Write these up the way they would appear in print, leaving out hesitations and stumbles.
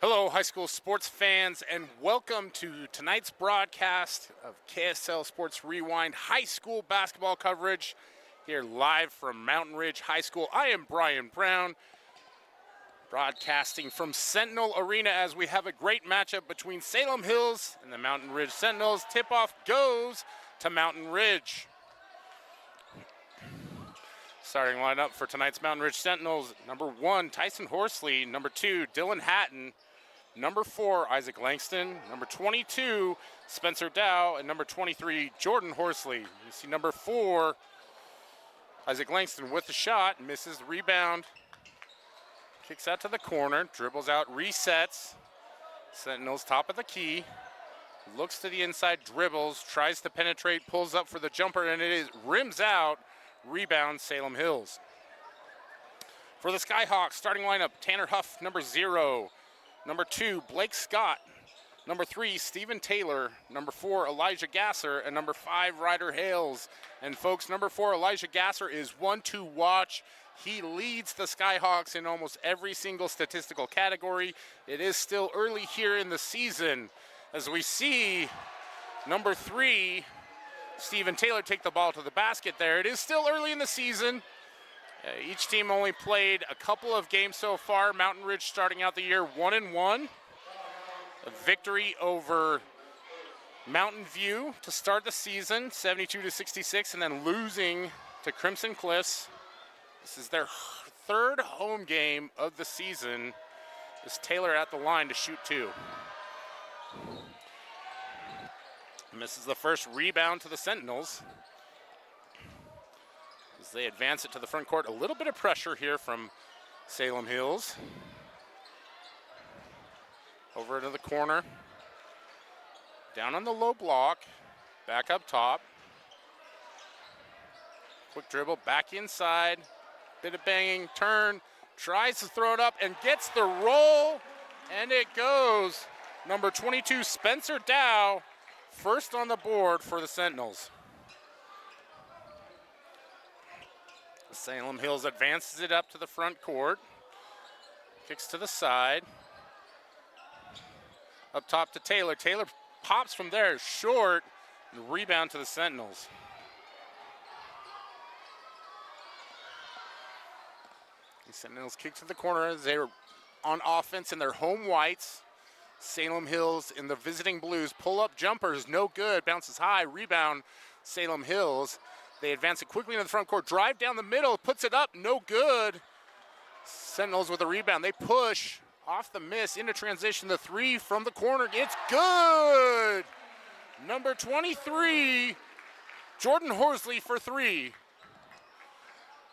Hello, high school sports fans, and welcome to tonight's broadcast of KSL Sports Rewind high school basketball coverage here live from Mountain Ridge High School. I am Brian Brown, broadcasting from Sentinel Arena as we have a great matchup between Salem Hills and the Mountain Ridge Sentinels. Tip-off goes to Mountain Ridge. Starting lineup for tonight's Mountain Ridge Sentinels: number 1, Tyson Horsley; number 2, Dylan Hatton; number 4, Isaac Langston; number 22, Spencer Dow; and number 23, Jordan Horsley. You see number 4, Isaac Langston with the shot, misses the rebound, kicks out to the corner, dribbles out, resets. Sentinels top of the key, looks to the inside, dribbles, tries to penetrate, pulls up for the jumper, and it is rims out. Rebound, Salem Hills. For the Skyhawks, starting lineup: Tanner Huff, number 0; number 2, Blake Scott; number 3, Stephen Taylor; number 4, Elijah Gasser; and number 5, Ryder Hales. And folks, number 4, Elijah Gasser, is one to watch. He leads the Skyhawks in almost every single statistical category. It is still early here in the season as we see number 3, Stephen Taylor, take the ball to the basket there. It is still early in the season. Each team only played a couple of games so far. Mountain Ridge starting out the year 1-1. A victory over Mountain View to start the season, 72-66, and then losing to Crimson Cliffs. This is their third home game of the season. Is Taylor at the line to shoot 2. Misses the first rebound to the Sentinels as they advance it to the front court. A little bit of pressure here from Salem Hills. Over into the corner. Down on the low block. Back up top. Quick dribble, back inside. Bit of banging, turn. Tries to throw it up and gets the roll. And it goes. Number 22, Spencer Dow, first on the board for the Sentinels. Salem Hills advances it up to the front court. Kicks to the side. Up top to Taylor. Taylor pops from there, short. And rebound to the Sentinels. The Sentinels kick to the corner as they're on offense in their home whites. Salem Hills in the visiting blues. Pull-up jumpers, no good. Bounces high, rebound, Salem Hills. They advance it quickly into the front court. Drive down the middle, puts it up, no good. Sentinels with a rebound. They push off the miss into transition. The 3 from the corner, it's good. Number 23, Jordan Horsley for 3.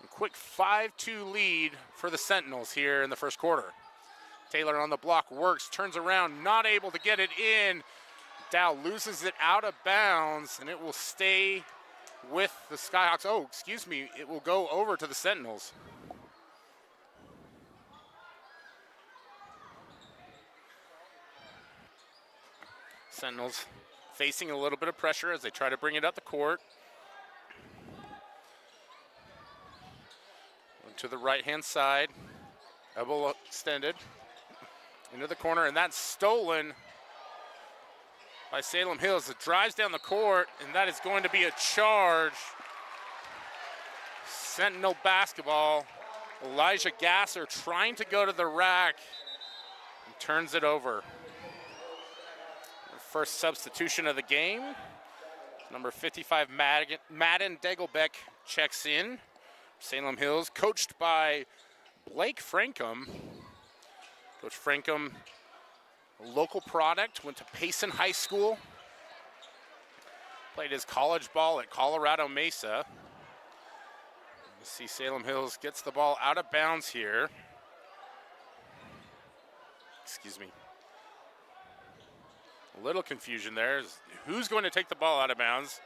A quick 5-2 lead for the Sentinels here in the first quarter. Taylor on the block, works, turns around, not able to get it in. Dow loses it out of bounds, and it will stay with the Skyhawks. Oh, excuse me, it will go over to the Sentinels. Sentinels facing a little bit of pressure as they try to bring it up the court. To the right-hand side, elbow extended. Into the corner, and that's stolen by Salem Hills. It drives down the court, and that is going to be a charge. Sentinel basketball. Elijah Gasser trying to go to the rack and turns it over. The first substitution of the game. Number 55, Madden Degelbeck checks in. Salem Hills, coached by Blake Frankham. Coach Frankham, a local product, went to Payson High School. Played his college ball at Colorado Mesa. You see Salem Hills gets the ball out of bounds here. Excuse me. A little confusion there. Who's going to take the ball out of bounds?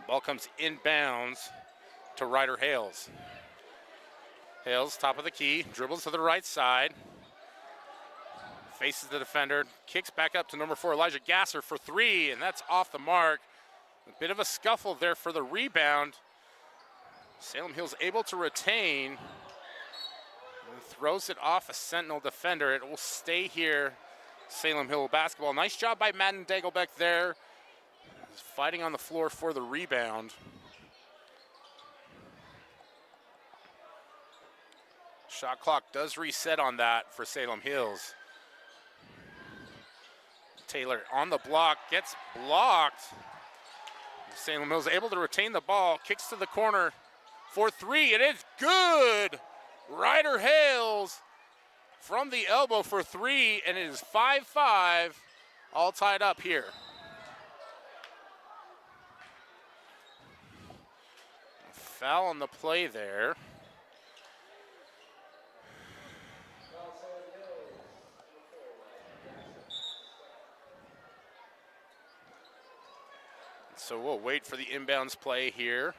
Ball comes inbounds to Ryder Hales. Hales, top of the key, dribbles to the right side. Faces the defender, kicks back up to number 4, Elijah Gasser for 3, and that's off the mark. A bit of a scuffle there for the rebound. Salem Hills able to retain. and throws it off a Sentinel defender. It will stay here. Salem Hill basketball. Nice job by Madden Dagelbeck there. He's fighting on the floor for the rebound. Shot clock does reset on that for Salem Hills. Taylor on the block, gets blocked. Salem Hills able to retain the ball, kicks to the corner for three. It is good. Ryder Hales from the elbow for three, and it is 5-5, all tied up here. Foul on the play there. So we'll wait for the inbounds play here.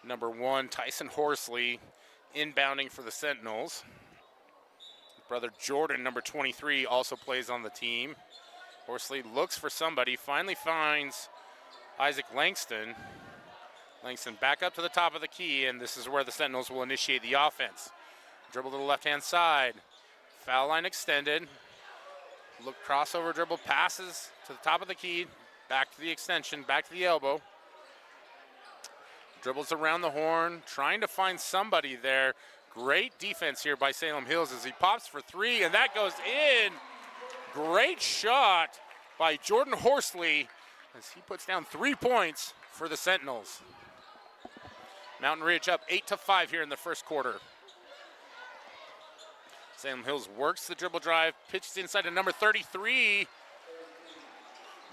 Number 1, Tyson Horsley, inbounding for the Sentinels. Brother Jordan, number 23, also plays on the team. Horsley looks for somebody, finally finds Isaac Langston. Langston back up to the top of the key, and this is where the Sentinels will initiate the offense. Dribble to the left-hand side. Foul line extended. Look, crossover dribble, passes to the top of the key, back to the extension, back to the elbow. Dribbles around the horn, trying to find somebody there. Great defense here by Salem Hills as he pops for three, and that goes in. Great shot by Jordan Horsley as he puts down 3 points for the Sentinels. Mountain Ridge up 8-5 here in the first quarter. Salem Hills works the dribble drive, pitches inside to number 33.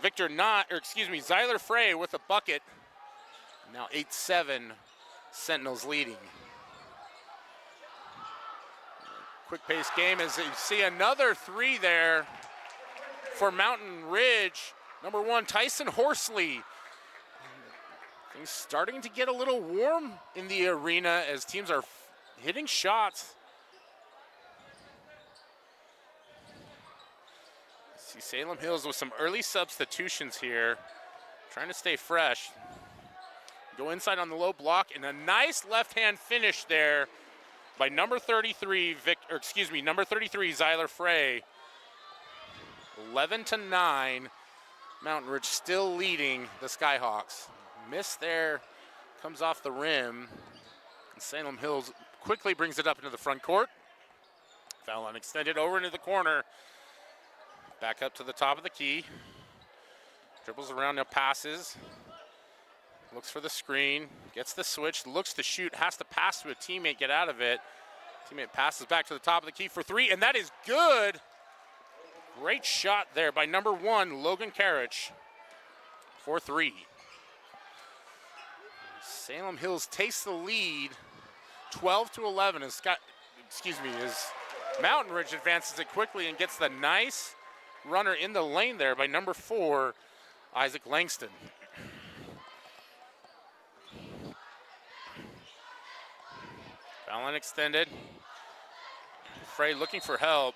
Zyler Frey with a bucket. Now 8-7, Sentinels leading. Quick pace game as you see another three there for Mountain Ridge. Number 1, Tyson Horsley. Things starting to get a little warm in the arena as teams are hitting shots. See Salem Hills with some early substitutions here, trying to stay fresh. Go inside on the low block, and a nice left-hand finish there by number 33, Zyler Frey. 11-9, Mountain Ridge still leading the Skyhawks. Miss there, comes off the rim, and Salem Hills quickly brings it up into the front court. Foul line extended over into the corner. Back up to the top of the key. Dribbles around, now passes. Looks for the screen, gets the switch, looks to shoot, has to pass to a teammate, get out of it. Teammate passes back to the top of the key for three, and that is good. Great shot there by number 1, Logan Karich for three. Salem Hills takes the lead, 12-11 as Mountain Ridge advances it quickly and gets the nice runner in the lane there by number 4, Isaac Langston. Foul line extended. Frey looking for help.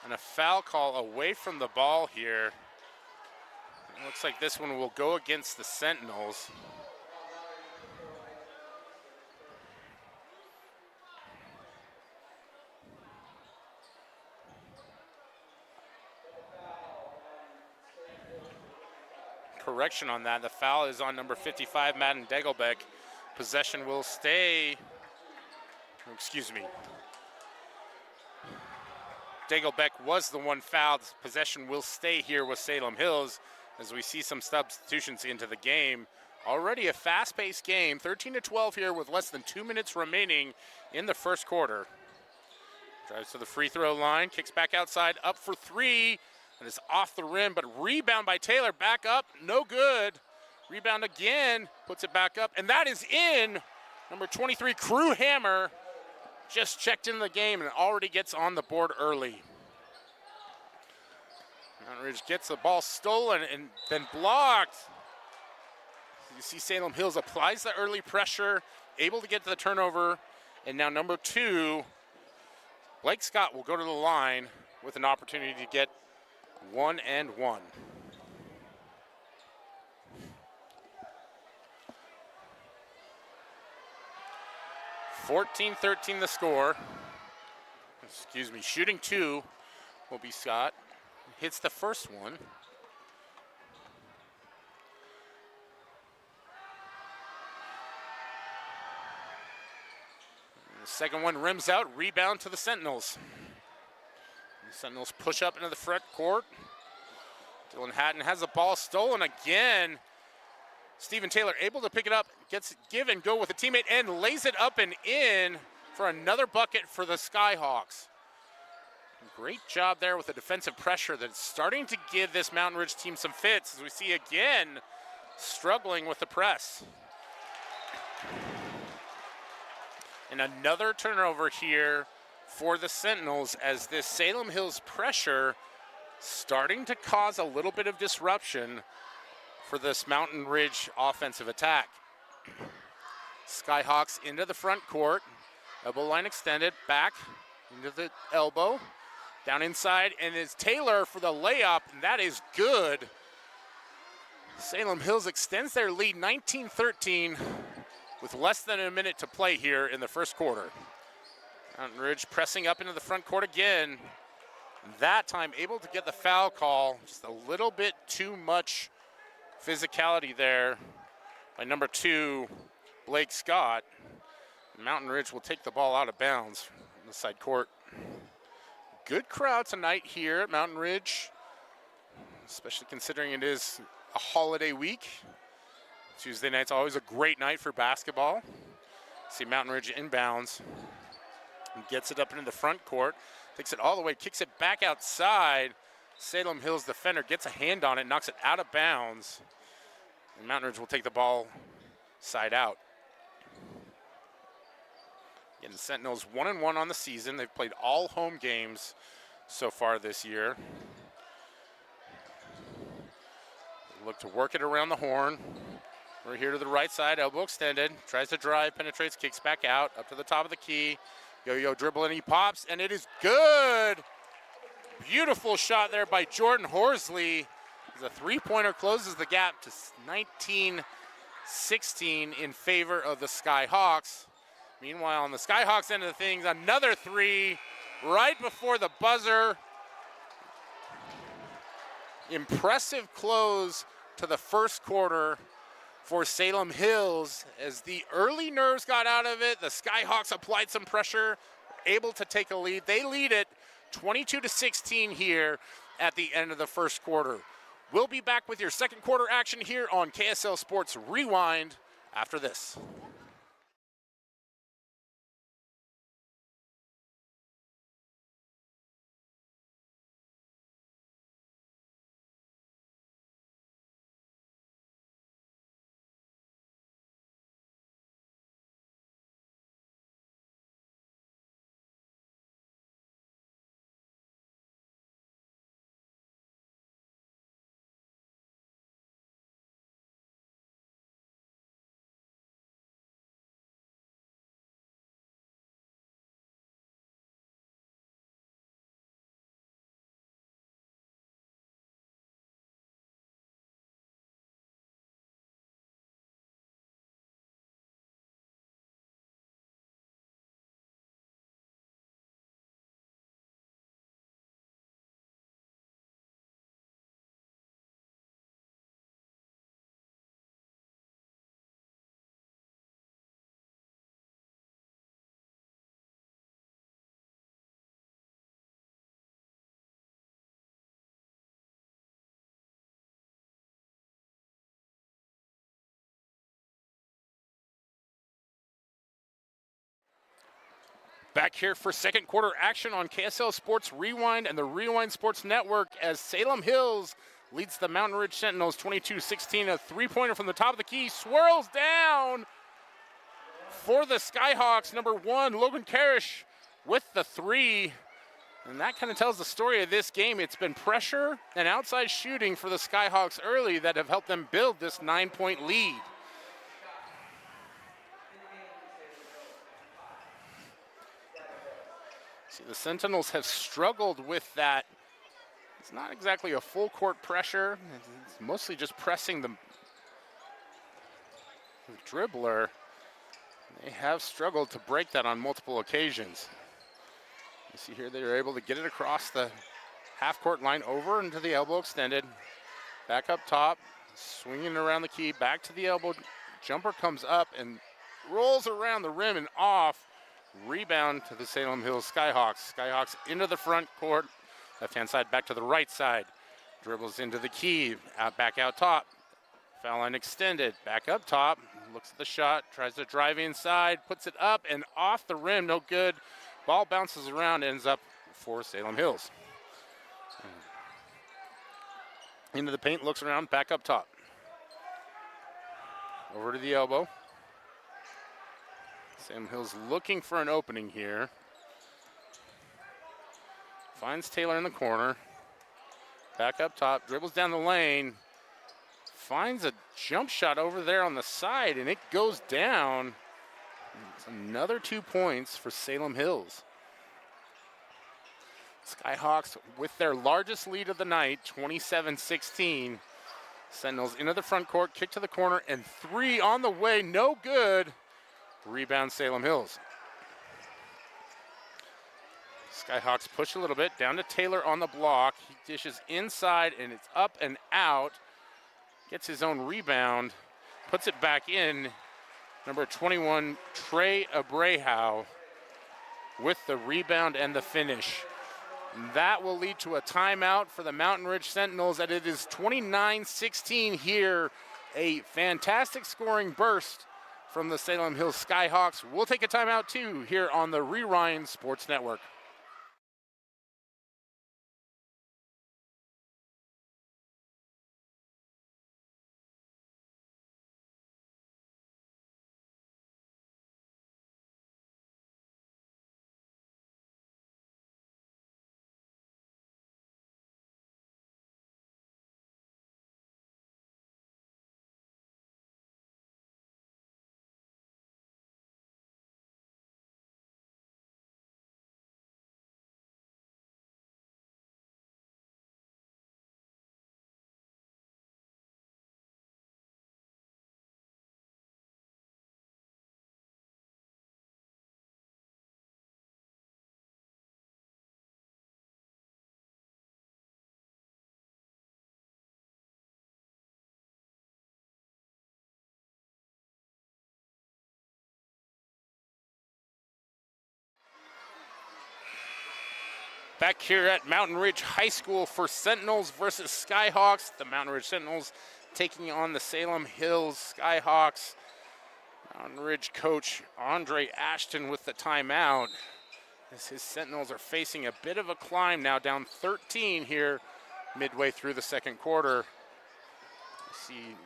And a foul call away from the ball here. It looks like this one will go against the Sentinels. Correction on that. The foul is on number 55, Madden Dagelbeck. Possession will stay. Dagelbeck was the one fouled. Possession will stay here with Salem Hills as we see some substitutions into the game. Already a fast-paced game, 13-12 here with less than 2 minutes remaining in the first quarter. Drives to the free throw line, kicks back outside, up for three. And it's off the rim, but rebound by Taylor, back up, no good. Rebound again, puts it back up, and that is in. Number 23, Crew Hammer, just checked in the game and already gets on the board early. Mountain Ridge gets the ball stolen and then blocked. You see Salem Hills applies the early pressure, able to get to the turnover, and now number 2, Blake Scott will go to the line with an opportunity to get 1 and 1. 14-13 the score. Excuse me, shooting 2 will be Scott. Hits the first one. And the second one rims out, rebound to the Sentinels. The Sentinels push up into the front court. Dylan Hatton has the ball stolen again. Stephen Taylor able to pick it up, gets give and go with a teammate and lays it up and in for another bucket for the Skyhawks. Great job there with the defensive pressure that's starting to give this Mountain Ridge team some fits, as we see again struggling with the press. And another turnover here for the Sentinels, as this Salem Hills pressure starting to cause a little bit of disruption for this Mountain Ridge offensive attack. Skyhawks into the front court, elbow line extended, back into the elbow, down inside, and it's Taylor for the layup, and that is good. Salem Hills extends their lead 19-13 with less than a minute to play here in the first quarter. Mountain Ridge pressing up into the front court again. That time able to get the foul call, just a little bit too much physicality there by number 2, Blake Scott. Mountain Ridge will take the ball out of bounds in the side court. Good crowd tonight here at Mountain Ridge, especially considering it is a holiday week. Tuesday night's always a great night for basketball. See Mountain Ridge inbounds and gets it up into the front court, takes it all the way, kicks it back outside. Salem Hills defender gets a hand on it, knocks it out of bounds. And Mountain Ridge will take the ball side out. Again, the Sentinels 1-1 on the season. They've played all home games so far this year. They look to work it around the horn. We're here to the right side, elbow extended. Tries to drive, penetrates, kicks back out, up to the top of the key. Yo-yo dribble and he pops, and it is good. Beautiful shot there by Jordan Horsley. The three-pointer closes the gap to 19-16 in favor of the Skyhawks. Meanwhile, on the Skyhawks end of the things, another three right before the buzzer. Impressive close to the first quarter for Salem Hills. As the early nerves got out of it, the Skyhawks applied some pressure, able to take a lead. They lead it 22-16 here at the end of the first quarter. We'll be back with your second quarter action here on KSL Sports Rewind after this. Back here for second quarter action on KSL Sports Rewind and the Rewind Sports Network, as Salem Hills leads the Mountain Ridge Sentinels 22-16. A three-pointer from the top of the key swirls down for the Skyhawks. Number 1, Logan Karish with the three. And that kind of tells the story of this game. It's been pressure and outside shooting for the Skyhawks early that have helped them build this 9-point lead. See, the Sentinels have struggled with that. It's not exactly a full court pressure. It's mostly just pressing the dribbler. They have struggled to break that on multiple occasions. You see here they are able to get it across the half-court line over into the elbow extended. Back up top, swinging around the key, back to the elbow. Jumper comes up and rolls around the rim and off. Rebound to the Salem Hills Skyhawks. Skyhawks into the front court. Left-hand side back to the right side. Dribbles into the key, back out top. Foul line extended, back up top. Looks at the shot, tries to drive inside, puts it up and off the rim, no good. Ball bounces around, ends up for Salem Hills. Into the paint, looks around, back up top. Over to the elbow. Salem Hills looking for an opening here. Finds Taylor in the corner. Back up top, dribbles down the lane. Finds a jump shot over there on the side, and it goes down. It's another 2 points for Salem Hills. Skyhawks with their largest lead of the night, 27-16. Sentinels into the front court, kick to the corner, and 3 on the way, no good. Rebound Salem Hills. Skyhawks push a little bit, down to Taylor on the block. He dishes inside, and it's up and out. Gets his own rebound, puts it back in. Number 21, Trey Abreu, with the rebound and the finish. And that will lead to a timeout for the Mountain Ridge Sentinels, and it is 29-16 here. A fantastic scoring burst from the Salem Hills Skyhawks. We'll take a timeout too here on the Rewind Sports Network. Back here at Mountain Ridge High School for Sentinels versus Skyhawks. The Mountain Ridge Sentinels taking on the Salem Hills Skyhawks. Mountain Ridge coach Andre Ashton with the timeout, as his Sentinels are facing a bit of a climb now, down 13 here midway through the second quarter. You see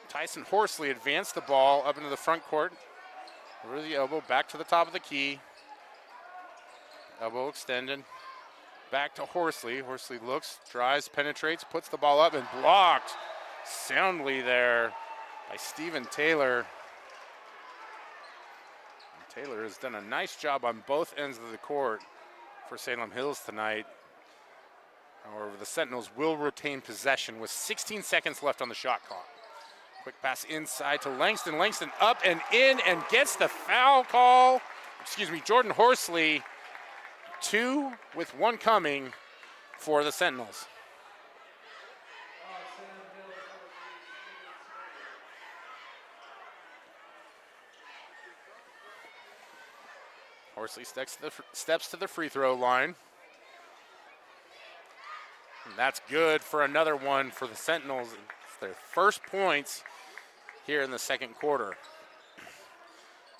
Tyson Horsley advance the ball up into the front court. Over the elbow, back to the top of the key. Elbow extended, back to Horsley. Horsley looks, drives, penetrates, puts the ball up and blocked soundly there by Stephen Taylor. And Taylor has done a nice job on both ends of the court for Salem Hills tonight. However, the Sentinels will retain possession with 16 seconds left on the shot clock. Quick pass inside to Langston. Langston up and in and gets the foul call. Jordan Horsley. 2 with 1 coming for the Sentinels. Horsley steps to the free throw line. And that's good for another one for the Sentinels. It's their first points here in the second quarter.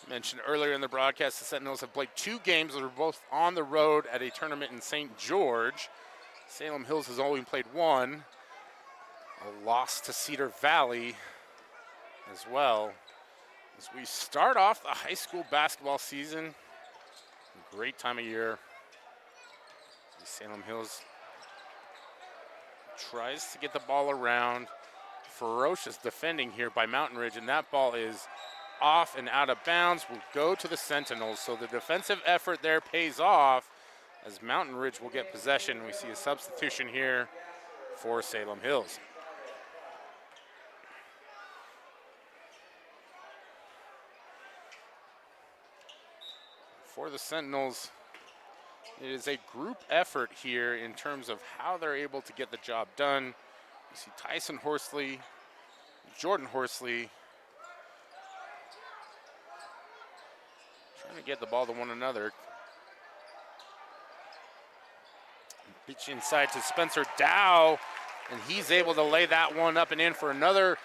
Mentioned earlier in the broadcast, the Sentinels have played 2 games that are both on the road at a tournament in St. George. Salem Hills has only played 1. A loss to Cedar Valley as well. As we start off the high school basketball season, a great time of year. Salem Hills tries to get the ball around. Ferocious defending here by Mountain Ridge, and that ball is off and out of bounds, will go to the Sentinels. So the defensive effort there pays off as Mountain Ridge will get possession. We see a substitution here for Salem Hills. for the Sentinels, it is a group effort here in terms of how they're able to get the job done. You see Tyson Horsley, Jordan Horsley trying to get the ball to one another. Pitch inside to Spencer Dow, and he's able to lay that one up and in for another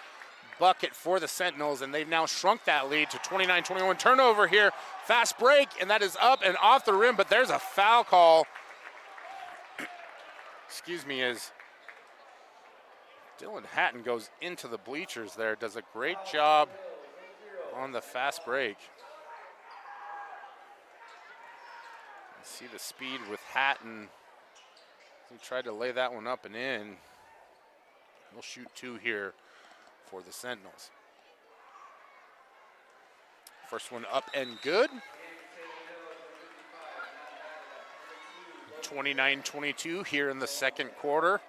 bucket for the Sentinels, and they've now shrunk that lead to 29-21. Turnover here, fast break, and that is up and off the rim, but there's a foul call. Excuse me, as Dylan Hatton goes into the bleachers there, does a great job on the fast break. You see the speed with Hatton. He tried to lay that one up and in. He'll shoot two here for the Sentinels. First one up and good. 29-22 here in the second quarter.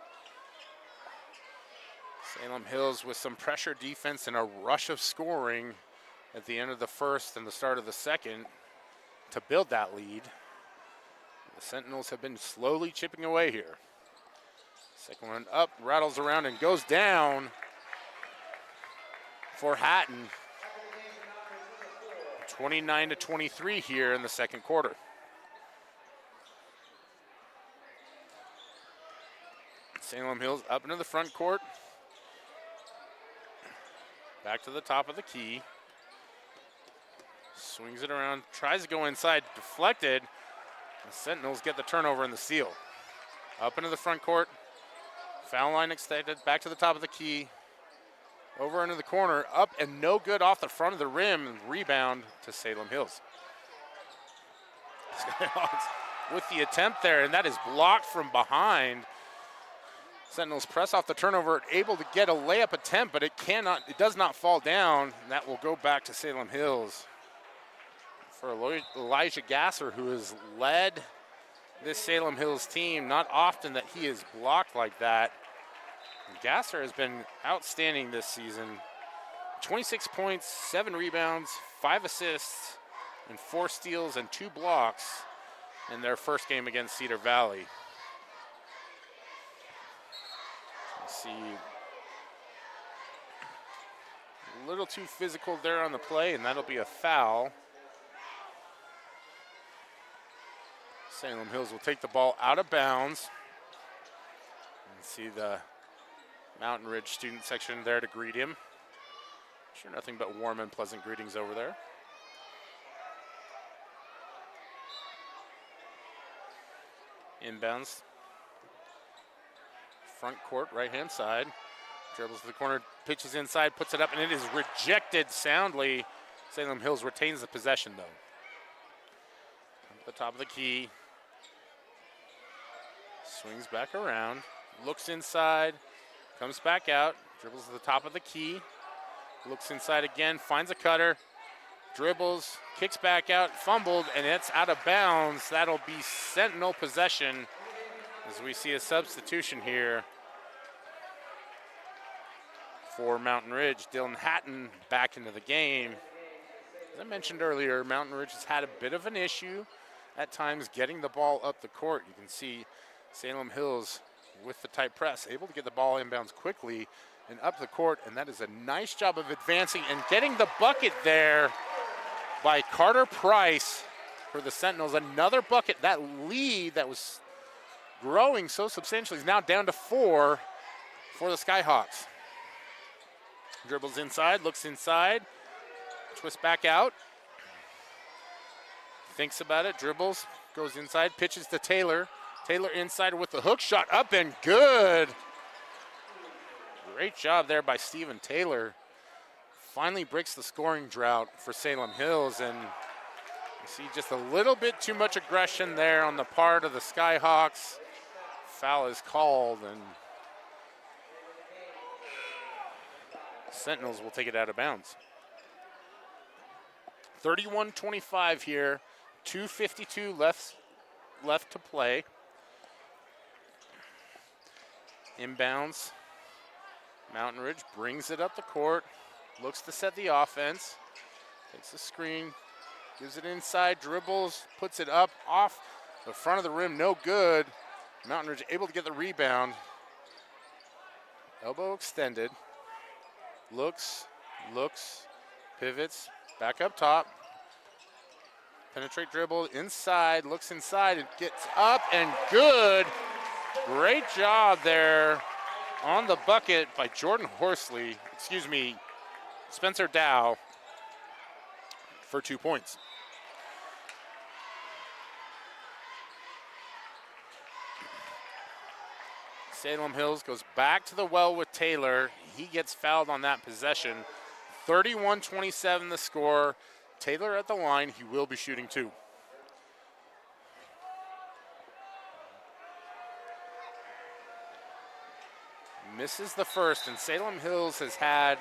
Salem Hills with some pressure defense and a rush of scoring at the end of the first and the start of the second to build that lead. The Sentinels have been slowly chipping away here. Second one up, rattles around and goes down for Hatton. 29-23 here in the second quarter. Salem Hills up into the front court. Back to the top of the key. Swings it around, tries to go inside, deflected. The Sentinels get the turnover and the steal. Up into the front court. Foul line extended, back to the top of the key. Over into the corner, up and no good off the front of the rim. Rebound to Salem Hills. Skyhawks with the attempt there, and that is blocked from behind. Sentinels press off the turnover, able to get a layup attempt, but it does not fall down, and that will go back to Salem Hills. For Elijah Gasser, who has led this Salem Hills team, not often that he is blocked like that. And Gasser has been outstanding this season. 26 points, 7 rebounds, 5 assists, and 4 steals and 2 blocks in their first game against Cedar Valley. Let's see. A little too physical there on the play, and that'll be a foul. Salem Hills will take the ball out of bounds. And see the Mountain Ridge student section there to greet him. Sure, nothing but warm and pleasant greetings over there. Inbounds. Front court, right-hand side. Dribbles to the corner, pitches inside, puts it up, and it is rejected soundly. Salem Hills retains the possession, though. At the top of the key. Swings back around, looks inside, comes back out, dribbles to the top of the key, looks inside again, finds a cutter, dribbles, kicks back out, fumbled, and it's out of bounds. That'll be Sentinel possession as we see a substitution here for Mountain Ridge. Dylan Hatton back into the game. As I mentioned earlier, Mountain Ridge has had a bit of an issue at times getting the ball up the court. You can see Salem Hills with the tight press, able to get the ball inbounds quickly and up the court, and that is a nice job of advancing and getting the bucket there by Carter Price for the Sentinels. Another bucket. That lead that was growing so substantially is now down to 4 for the Skyhawks. Dribbles inside, looks inside, twists back out, thinks about it, dribbles, goes inside, pitches to Taylor. Taylor inside with the hook shot, up and good. Great job there by Stephen Taylor. Finally breaks the scoring drought for Salem Hills, and you see just a little bit too much aggression there on the part of the Skyhawks. Foul is called, and Sentinels will take it out of bounds. 31-25 here, 2:52 left to play. Inbounds. Mountain Ridge brings it up the court, looks to set the offense, takes the screen, gives it inside, dribbles, puts it up off the front of the rim, no good. Mountain Ridge able to get the rebound. Elbow extended, looks, pivots, back up top. Penetrate dribble, inside, looks inside, and gets up and good. Great job there on the bucket by Spencer Dow for 2 points. Salem Hills goes back to the well with Taylor. He gets fouled on that possession. 31-27 the score. Taylor at the line. He will be shooting 2. Misses the first, and Salem Hills has had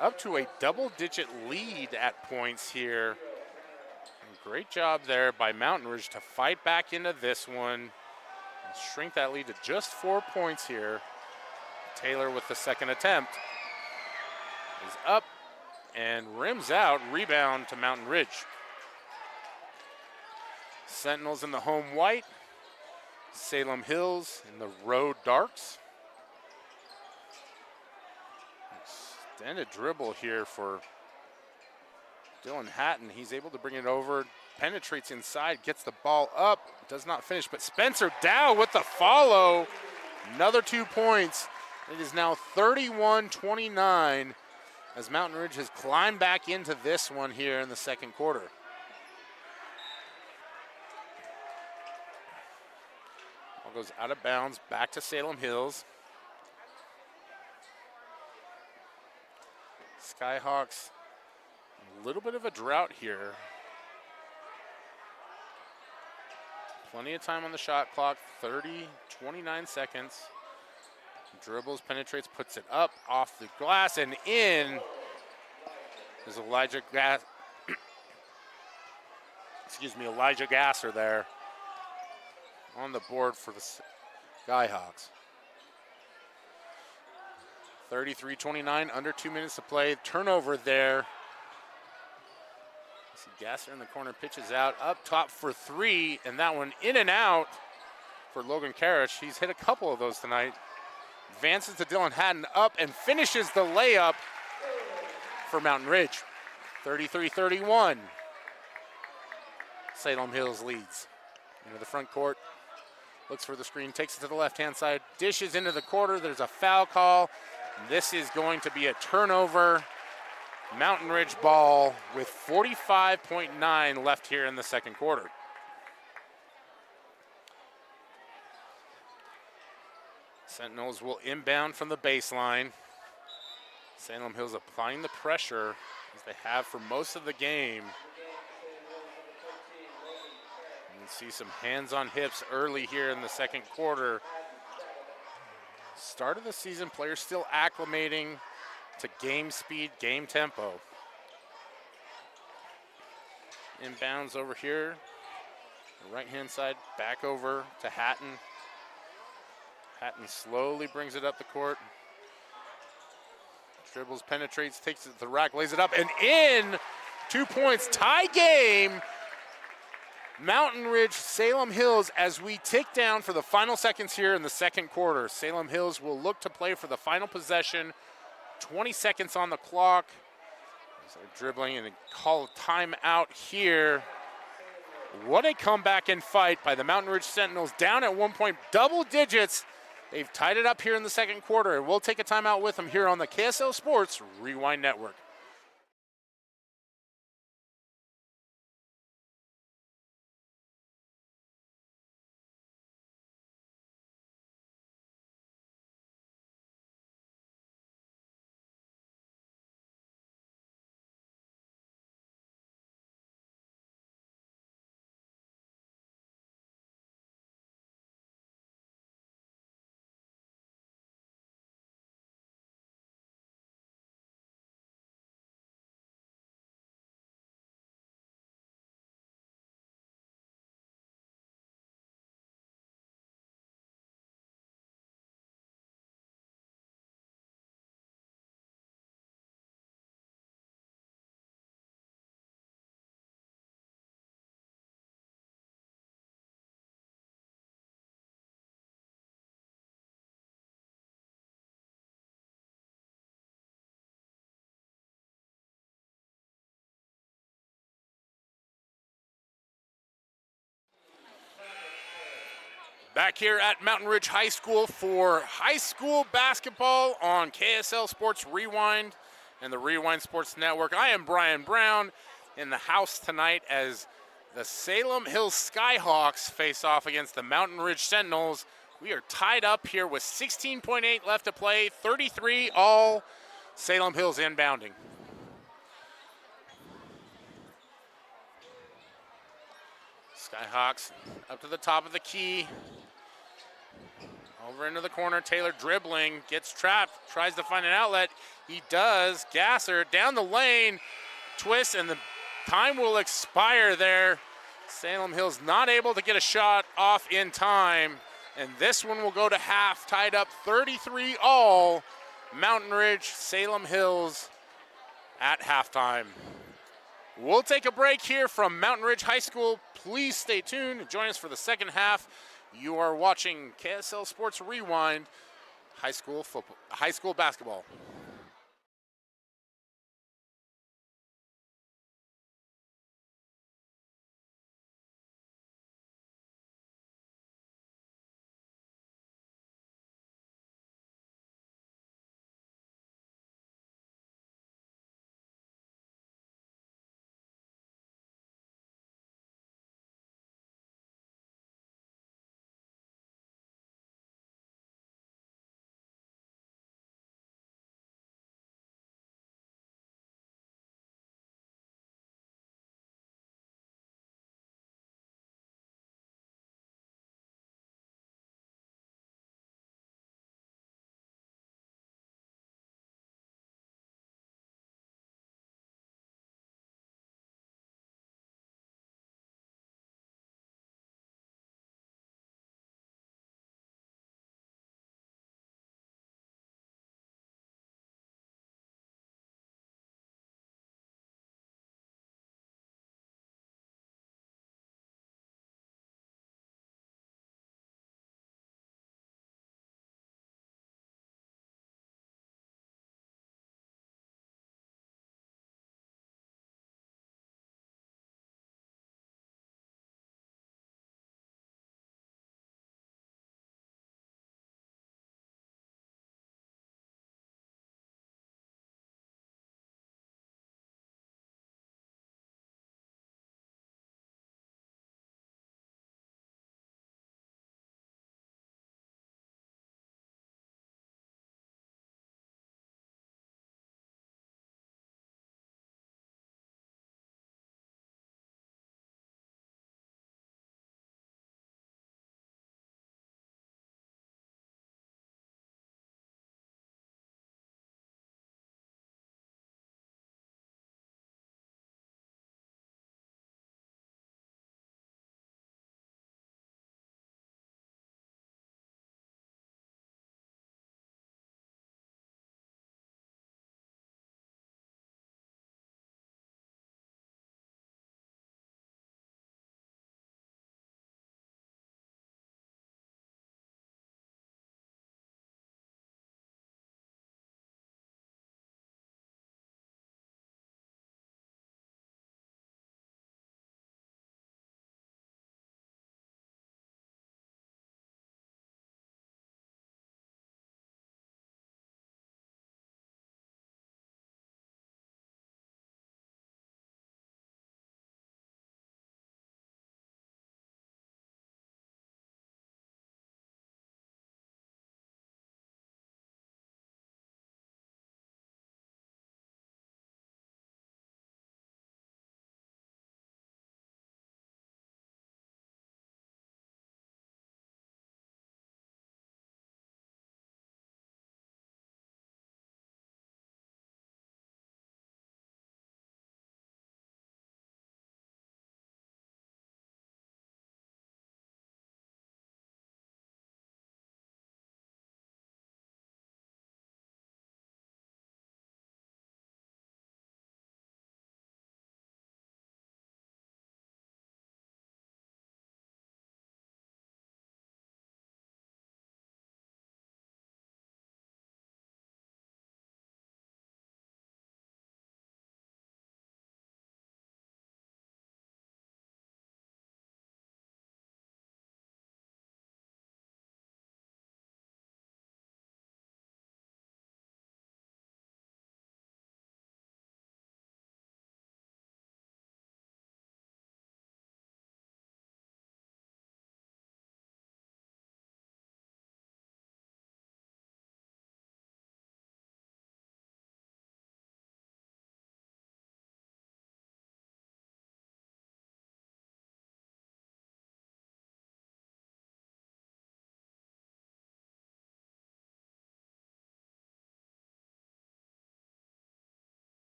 up to a double-digit lead at points here. And great job there by Mountain Ridge to fight back into this one and shrink that lead to just 4 points here. Taylor with the second attempt is up and rims out. Rebound to Mountain Ridge. Sentinels in the home white. Salem Hills in the road darks. Extended dribble here for Dylan Hatton. He's able to bring it over, penetrates inside, gets the ball up, does not finish, but Spencer Dow with the follow. Another 2 points. It is now 31-29 as Mountain Ridge has climbed back into this one here in the second quarter. Ball goes out of bounds, back to Salem Hills. Skyhawks, a little bit of a drought here. Plenty of time on the shot clock, 29 seconds. Dribbles, penetrates, puts it up, off the glass, and in. There's Elijah Gasser there on the board for the Skyhawks. 33-29, under 2 minutes to play. Turnover there. See Gasser in the corner, pitches out, up top for 3, and that one in and out for Logan Karish. He's hit a couple of those tonight. Advances to Dylan Hatton, up and finishes the layup for Mountain Ridge. 33-31. Salem Hills leads. Into the front court, looks for the screen, takes it to the left-hand side, dishes into the quarter. There's a foul call. This is going to be a turnover. Mountain Ridge ball with 45.9 left here in the second quarter. Sentinels will inbound from the baseline. Salem Hills applying the pressure as they have for most of the game. You can see some hands on hips early here in the second quarter. Start of the season, players still acclimating to game speed, game tempo. Inbounds over here, the right-hand side, back over to Hatton. Hatton slowly brings it up the court. Dribbles, penetrates, takes it to the rack, lays it up, and in! 2 points, tie game. Mountain Ridge, Salem Hills, as we tick down for the final seconds here in the second quarter. Salem Hills will look to play for the final possession. 20 seconds on the clock. So dribbling and call a timeout here. What a comeback and fight by the Mountain Ridge Sentinels, down at 1 point, double digits. They've tied it up here in the second quarter, and we'll take a timeout with them here on the KSL Sports Rewind Network. Back here at Mountain Ridge High School for high school basketball on KSL Sports Rewind and the Rewind Sports Network. I am Brian Brown in the house tonight as the Salem Hills Skyhawks face off against the Mountain Ridge Sentinels. We are tied up here with 16.8 left to play, 33 all. Salem Hills inbounding. Skyhawks up to the top of the key. Over into the corner, Taylor dribbling, gets trapped, tries to find an outlet. He does. Gasser down the lane, twists, and the time will expire there. Salem Hills not able to get a shot off in time, and this one will go to half, tied up 33 all. Mountain Ridge, Salem Hills at halftime. We'll take a break here from Mountain Ridge High School. Please stay tuned and join us for the second half. You are watching KSL Sports Rewind, high school basketball.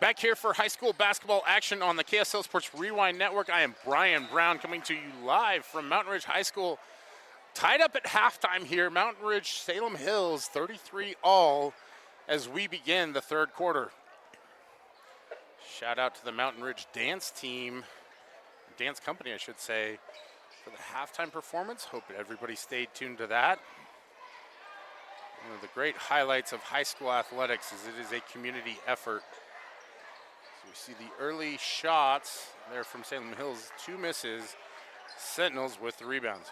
Back here for high school basketball action on the KSL Sports Rewind Network. I am Brian Brown coming to you live from Mountain Ridge High School. Tied up at halftime here, Mountain Ridge, Salem Hills, 33-all as we begin the third quarter. Shout out to the Mountain Ridge dance team, dance company, I should say, for the halftime performance. Hope everybody stayed tuned to that. One of the great highlights of high school athletics is it is a community effort. So we see the early shots there from Salem Hills, 2 misses. Sentinels with the rebounds.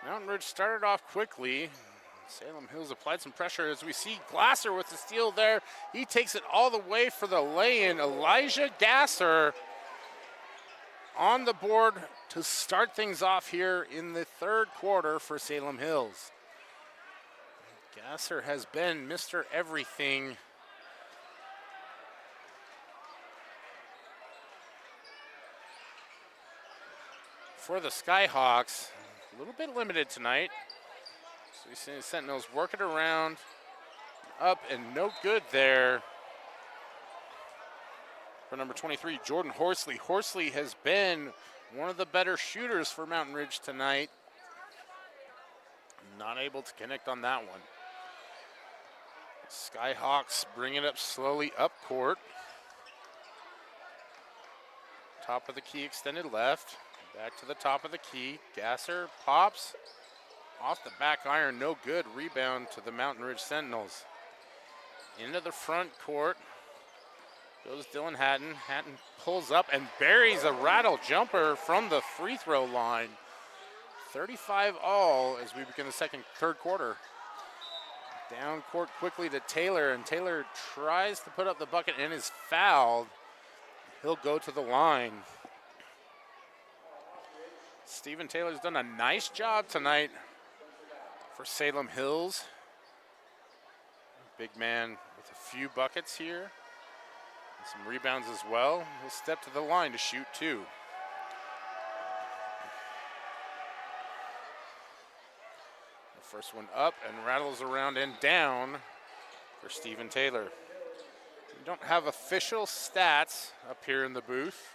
Mountain Ridge started off quickly. Salem Hills applied some pressure as we see Glasser with the steal there. He takes it all the way for the lay-in. Elijah Gasser on the board to start things off here in the third quarter for Salem Hills. Gasser has been Mr. Everything. For the Skyhawks, a little bit limited tonight. So we see the Sentinels work it around, up and no good there. For number 23, Jordan Horsley. Horsley has been one of the better shooters for Mountain Ridge tonight. Not able to connect on that one. Skyhawks bring it up slowly up court. Top of the key extended left. Back to the top of the key. Gasser pops off the back iron. No good. Rebound to the Mountain Ridge Sentinels. Into the front court goes Dylan Hatton. Hatton pulls up and buries a rattle jumper from the free throw line. 35-all as we begin the third quarter. Down court quickly to Taylor, and Taylor tries to put up the bucket and is fouled. He'll go to the line. Stephen Taylor's done a nice job tonight for Salem Hills. Big man with a few buckets here. And some rebounds as well. He'll step to the line to shoot 2. The first one up and rattles around and down for Stephen Taylor. We don't have official stats up here in the booth.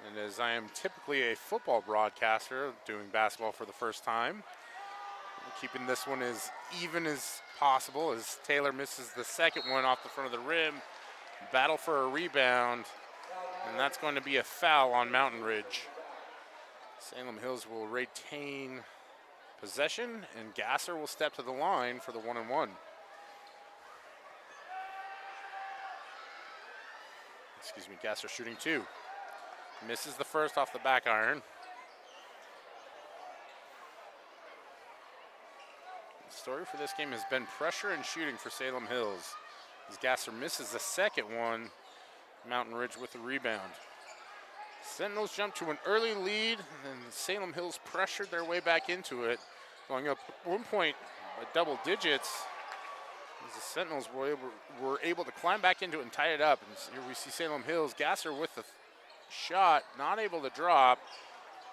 And as I am typically a football broadcaster doing basketball for the first time, I'm keeping this one as even as possible as Taylor misses the second one off the front of the rim. Battle for a rebound, and that's going to be a foul on Mountain Ridge. Salem Hills will retain possession, and Gasser will step to the line for the 1-and-1. Excuse me, Gasser shooting 2. Misses the first off the back iron. The story for this game has been pressure and shooting for Salem Hills. As Gasser misses the second one, Mountain Ridge with the rebound. Sentinels jump to an early lead, and Salem Hills pressured their way back into it, going up at one point by double digits. As the Sentinels were able to climb back into it and tie it up. And here we see Salem Hills. Gasser with the shot, not able to drop.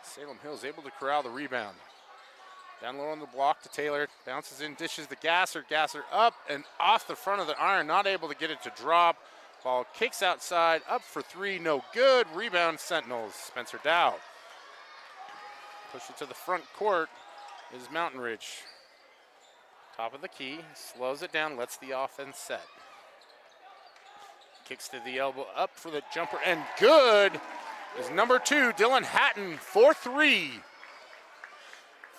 Salem Hills able to corral the rebound. Down low on the block to Taylor, bounces in, dishes to Gasser. Gasser up and off the front of the iron, not able to get it to drop. Ball kicks outside, up for 3, no good. Rebound Sentinels, Spencer Dow. Push it to the front court is Mountain Ridge. Top of the key, slows it down, lets the offense set. Kicks to the elbow, up for the jumper, and good is number 2, Dylan Hatton, 4-3.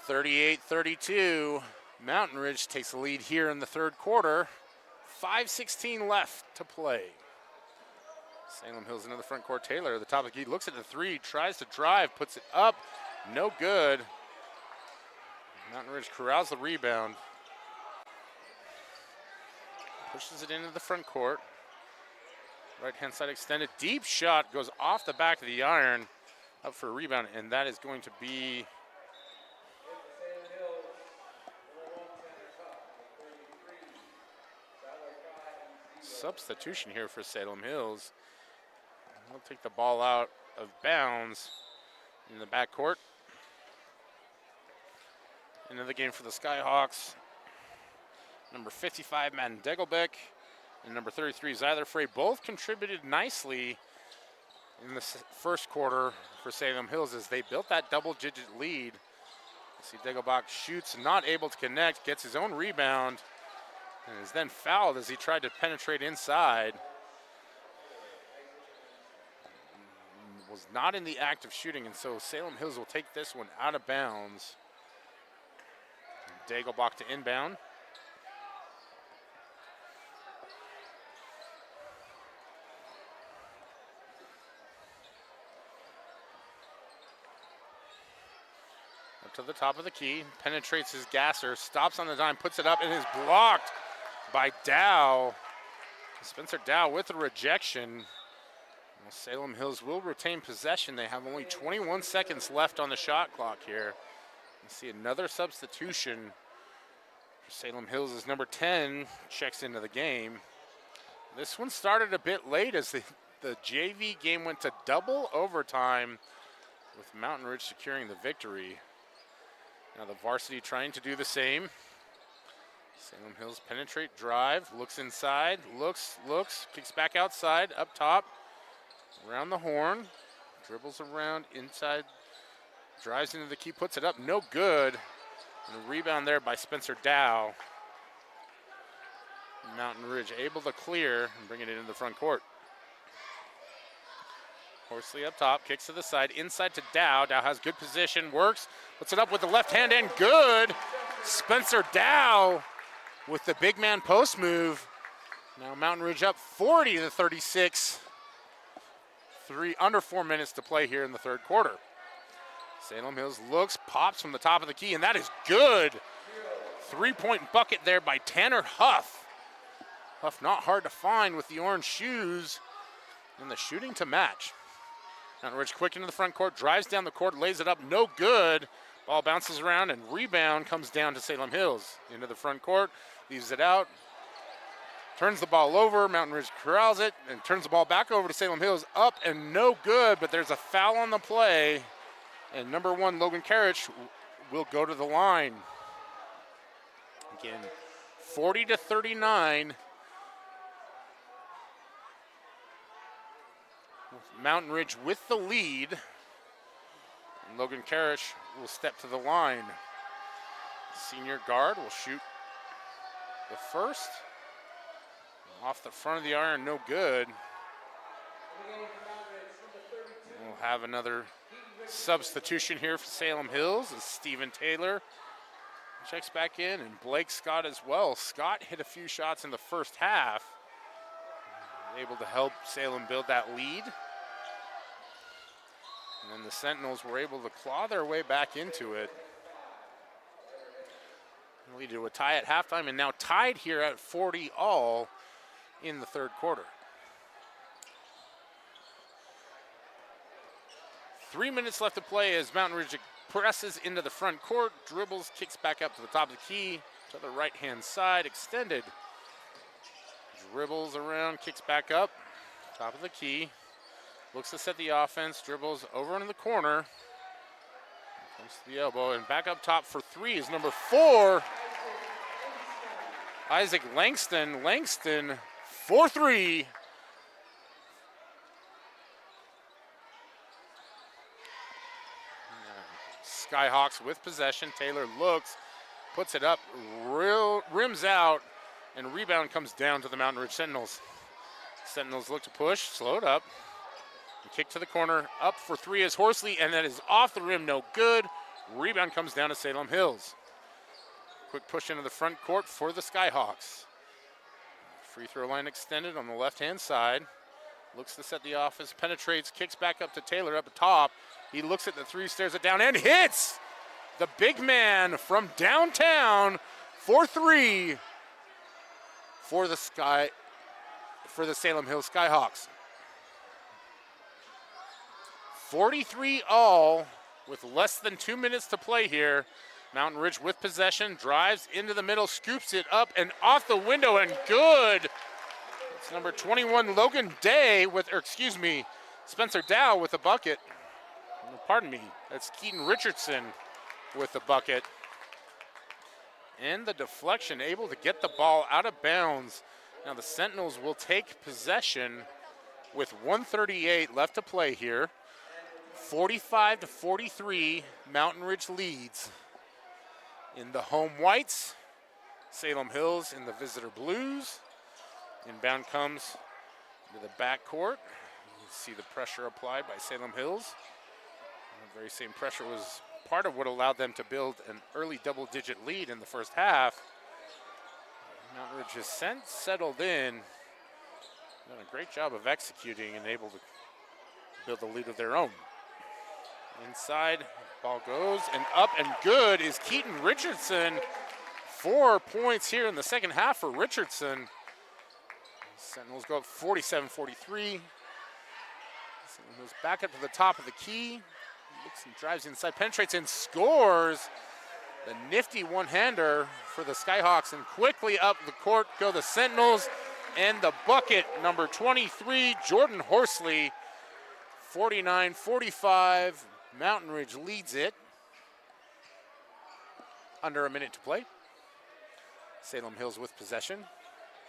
38-32. Mountain Ridge takes the lead here in the third quarter. 5:16 left to play. Salem Hills into the front court. Taylor at the top of the key, looks at the 3, tries to drive, puts it up, no good. Mountain Ridge corrals the rebound. Pushes it into the front court. Right-hand side extended, deep shot goes off the back of the iron, up for a rebound, and that is going to be substitution here for Salem Hills. We'll take the ball out of bounds in the backcourt. Into the game for the Skyhawks Number 55, Madden Degelbeck, and number 33, Zyler Frey, both contributed nicely in the first quarter for Salem Hills as they built that double-digit lead. See Degelbach shoots, not able to connect, gets his own rebound, and is then fouled as he tried to penetrate inside. Was not in the act of shooting, and so Salem Hills will take this one out of bounds. Degelbach to inbound. Up to the top of the key, penetrates his gasser, stops on the dime, puts it up, and is blocked by Dow. Spencer Dow with a rejection. Well, Salem Hills will retain possession. They have only 21 seconds left on the shot clock here. You see another substitution for Salem Hills as number 10 checks into the game. This one started a bit late as the JV game went to double overtime with Mountain Ridge securing the victory. Now the varsity trying to do the same. Salem Hills penetrate, drive, looks inside, looks, kicks back outside, up top, around the horn, dribbles around inside, drives into the key, puts it up, no good. And a rebound there by Spencer Dow. Mountain Ridge able to clear and bring it into the front court. Horsley up top, kicks to the side, inside to Dow. Dow has good position, works, puts it up with the left hand and good. Spencer Dow with the big man post move. Now Mountain Ridge up 40-36. Under 4 minutes to play here in the third quarter. Salem Hills looks, pops from the top of the key, and that is good. 3-point bucket there by Tanner Huff. Huff not hard to find with the orange shoes and the shooting to match. Mountain Ridge quick into the front court, drives down the court, lays it up, no good. Ball bounces around and rebound comes down to Salem Hills. Into the front court, leaves it out, turns the ball over, Mountain Ridge corrals it and turns the ball back over to Salem Hills, up and no good, but there's a foul on the play. And number 1, Logan Karich, will go to the line. Again, 40-39. Mountain Ridge with the lead. And Logan Karich will step to the line. Senior guard will shoot the first. Off the front of the iron, no good. We'll have another substitution here for Salem Hills as Stephen Taylor checks back in, and Blake Scott as well. Scott hit a few shots in the first half, able to help Salem build that lead. And then the Sentinels were able to claw their way back into it. Lead to a tie at halftime, and now tied here at 40 all in the third quarter. 3 minutes left to play as Mountain Ridge presses into the front court, dribbles, kicks back up to the top of the key, to the right-hand side, extended. Dribbles around, kicks back up, top of the key. Looks to set the offense, dribbles over into the corner. Comes to the elbow, and back up top for 3 is number 4, Isaac Langston. Langston, 4-3. Skyhawks with possession. Taylor looks, puts it up, rims out, and rebound comes down to the Mountain Ridge Sentinels. Sentinels look to push, slow it up. Kick to the corner, up for 3 is Horsley, and that is off the rim, no good. Rebound comes down to Salem Hills. Quick push into the front court for the Skyhawks. Free throw line extended on the left-hand side. Looks to set the offense, penetrates, kicks back up to Taylor up top. He looks at the 3, stares it down, and hits! The big man from downtown, 4-3 for the Salem Hills Skyhawks. 43 all with less than 2 minutes to play here. Mountain Ridge with possession, drives into the middle, scoops it up and off the window, and good. It's number 21, Logan Day Spencer Dow with a bucket. Pardon me, that's Keaton Richardson with the bucket. and the deflection, able to get the ball out of bounds. Now the Sentinels will take possession with 1:38 left to play here. 45-43, Mountain Ridge leads. In the home whites, Salem Hills in the visitor blues. Inbound comes to the backcourt. You see the pressure applied by Salem Hills. The very same pressure was part of what allowed them to build an early double-digit lead in the first half. Mountain Ridge has settled in, done a great job of executing and able to build a lead of their own. Inside, ball goes, and up and good is Keaton Richardson. 4 points here in the second half for Richardson. Sentinels go up 47-43. Sentinels back up to the top of the key. Looks and drives inside, penetrates and scores. The nifty one-hander for the Skyhawks, and quickly up the court go the Sentinels, and the bucket, number 23, Jordan Horsley. 49-45, Mountain Ridge leads it. Under a minute to play. Salem Hills with possession.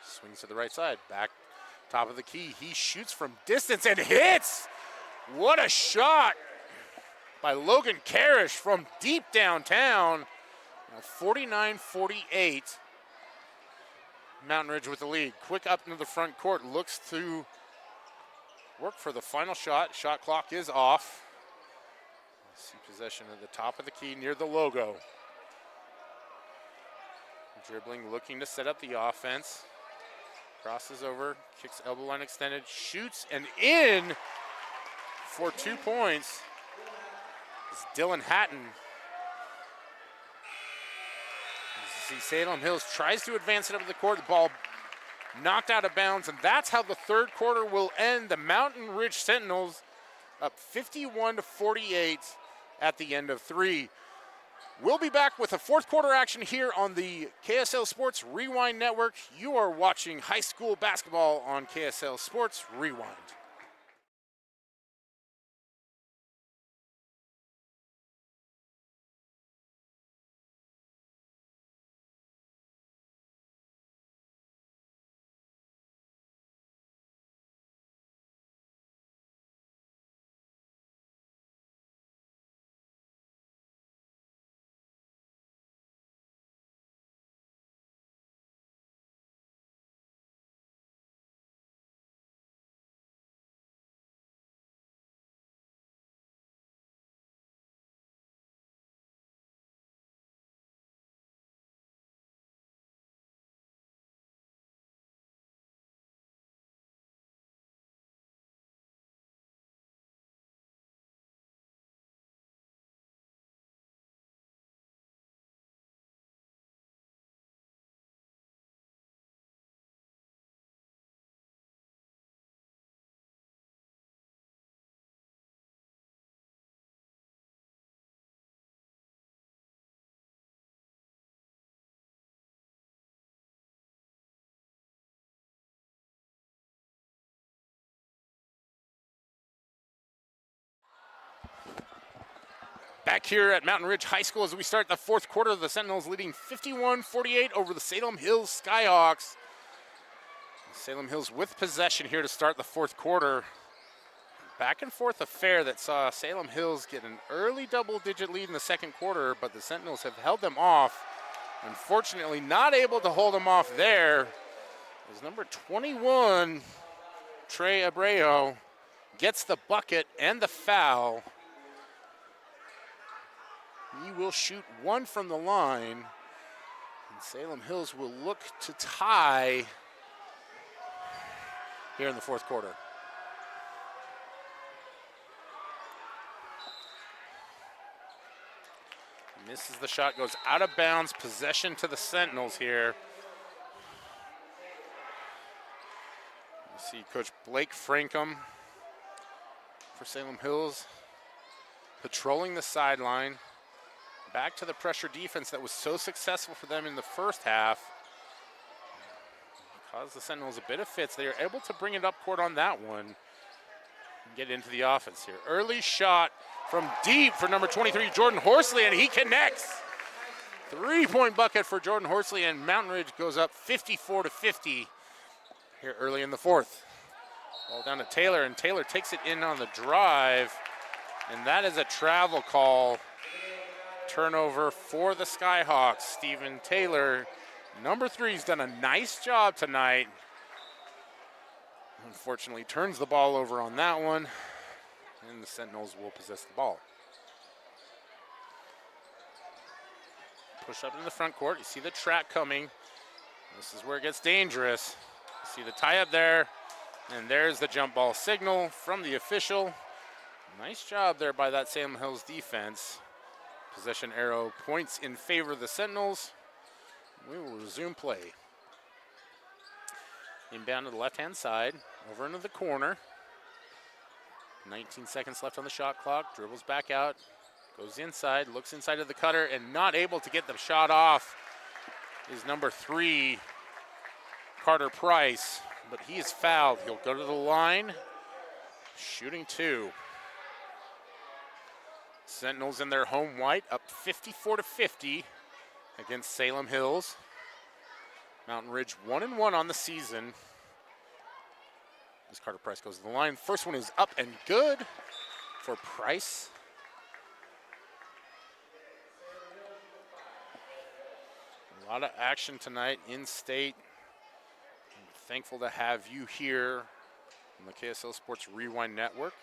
Swings to the right side, back top of the key. He shoots from distance and hits! What a shot by Logan Karish from deep downtown. 49-48. Mountain Ridge with the lead. Quick up into the front court. Looks to work for the final shot. Shot clock is off. See possession at the top of the key near the logo. Dribbling, looking to set up the offense. Crosses over, kicks elbow line extended, shoots and in for 2 points. It's Dylan Hatton. See Salem Hills tries to advance it up the court. The ball knocked out of bounds, and that's how the third quarter will end. The Mountain Ridge Sentinels up 51-48 at the end of 3. We'll be back with a fourth quarter action here on the KSL Sports Rewind Network. You are watching high school basketball on KSL Sports Rewind. Back here at Mountain Ridge High School as we start the fourth quarter, the Sentinels leading 51-48 over the Salem Hills Skyhawks. Salem Hills with possession here to start the fourth quarter. Back and forth affair that saw Salem Hills get an early double-digit lead in the second quarter, but the Sentinels have held them off. Unfortunately, not able to hold them off there. As number 21, Trey Abreu, gets the bucket and the foul. He will shoot one from the line, and Salem Hills will look to tie here in the fourth quarter. Misses the shot, goes out of bounds, possession to the Sentinels here. You see Coach Blake Frankham for Salem Hills patrolling the sideline. Back to the pressure defense that was so successful for them in the first half. Caused the Sentinels a bit of fits. They are able to bring it up court on that one and get into the offense here. Early shot from deep for number 23, Jordan Horsley, and he connects. Three-point bucket for Jordan Horsley, and Mountain Ridge goes up 54-50 here early in the fourth. Ball down to Taylor, and Taylor takes it in on the drive, and that is a travel call. Turnover for the Skyhawks. Steven Taylor, number 3, has done a nice job tonight. Unfortunately, turns the ball over on that one, and the Sentinels will possess the ball. Push up into the front court. You see the track coming. This is where it gets dangerous. You see the tie up there, and there's the jump ball signal from the official. Nice job there by that Salem Hills defense. Possession arrow points in favor of the Sentinels. We will resume play. Inbound to the left-hand side, over into the corner. 19 seconds left on the shot clock. Dribbles back out, goes inside, looks inside of the cutter, and not able to get the shot off is number 3, Carter Price, but he is fouled. He'll go to the line, shooting 2. Sentinels in their home white, up 54-50 against Salem Hills. Mountain Ridge 1-1 on the season. As Carter Price goes to the line. First one is up and good for Price. A lot of action tonight in state. I'm thankful to have you here on the KSL Sports Rewind Network.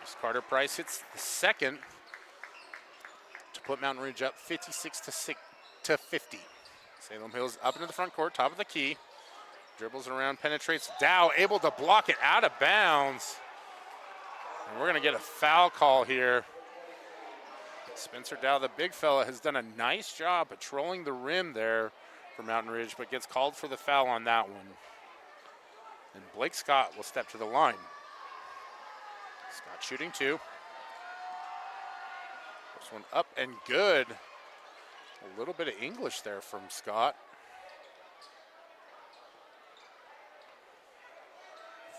As Carter Price hits the second to put Mountain Ridge up 56-50. Salem Hills up into the front court, top of the key. Dribbles around, penetrates. Dow able to block it out of bounds. And we're going to get a foul call here. Spencer Dow, the big fella, has done a nice job patrolling the rim there for Mountain Ridge, but gets called for the foul on that one. And Blake Scott will step to the line. Scott shooting 2. First one up and good. A little bit of English there from Scott.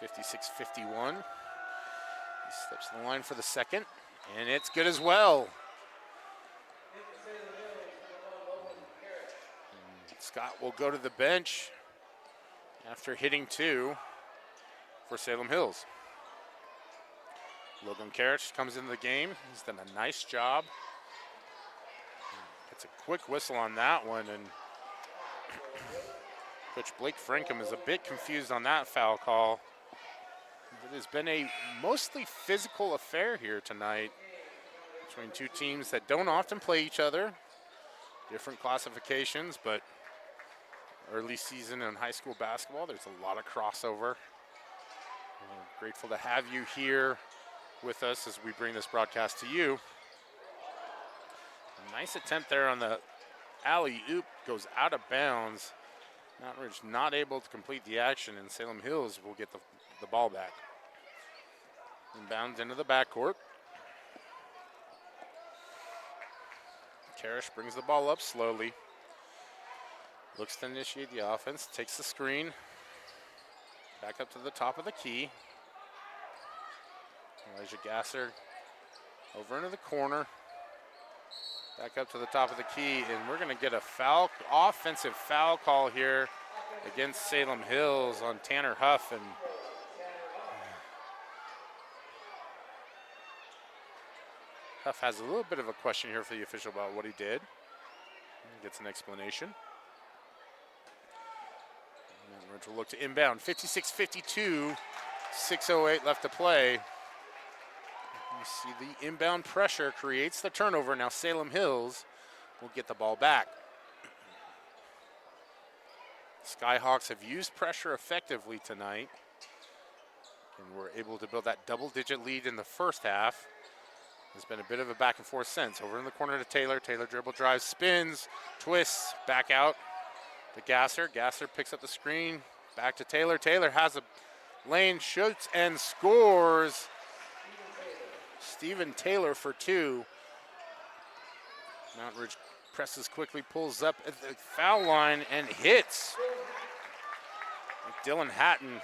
56-51. He steps to the line for the second, and it's good as well. And Scott will go to the bench after hitting 2 for Salem Hills. Logan Karich comes into the game. He's done a nice job. Gets a quick whistle on that one, and Coach Blake Frankham is a bit confused on that foul call. It has been a mostly physical affair here tonight between two teams that don't often play each other. Different classifications, but early season in high school basketball, there's a lot of crossover. We're grateful to have you here with us as we bring this broadcast to you. A nice attempt there on the alley-oop, goes out of bounds. Mountain Ridge not able to complete the action, and Salem Hills will get the ball back. Inbounds into the backcourt. Karich brings the ball up slowly. Looks to initiate the offense, takes the screen. Back up to the top of the key. Elijah Gasser over into the corner. Back up to the top of the key, and we're going to get a offensive foul call here against Salem Hills on Tanner Huff. And Huff has a little bit of a question here for the official about what he did. He gets an explanation. And Ridge will look to inbound. 56-52, 6:08 left to play. You see the inbound pressure creates the turnover. Now Salem Hills will get the ball back. Skyhawks have used pressure effectively tonight and were able to build that double-digit lead in the first half. There's been a bit of a back and forth since. Over in the corner to Taylor. Taylor dribble drives, spins, twists, back out to Gasser. Gasser picks up the screen, back to Taylor. Taylor has a lane, shoots and scores. Steven Taylor for 2. Mountain Ridge presses quickly, pulls up at the foul line and hits. Dylan Hatton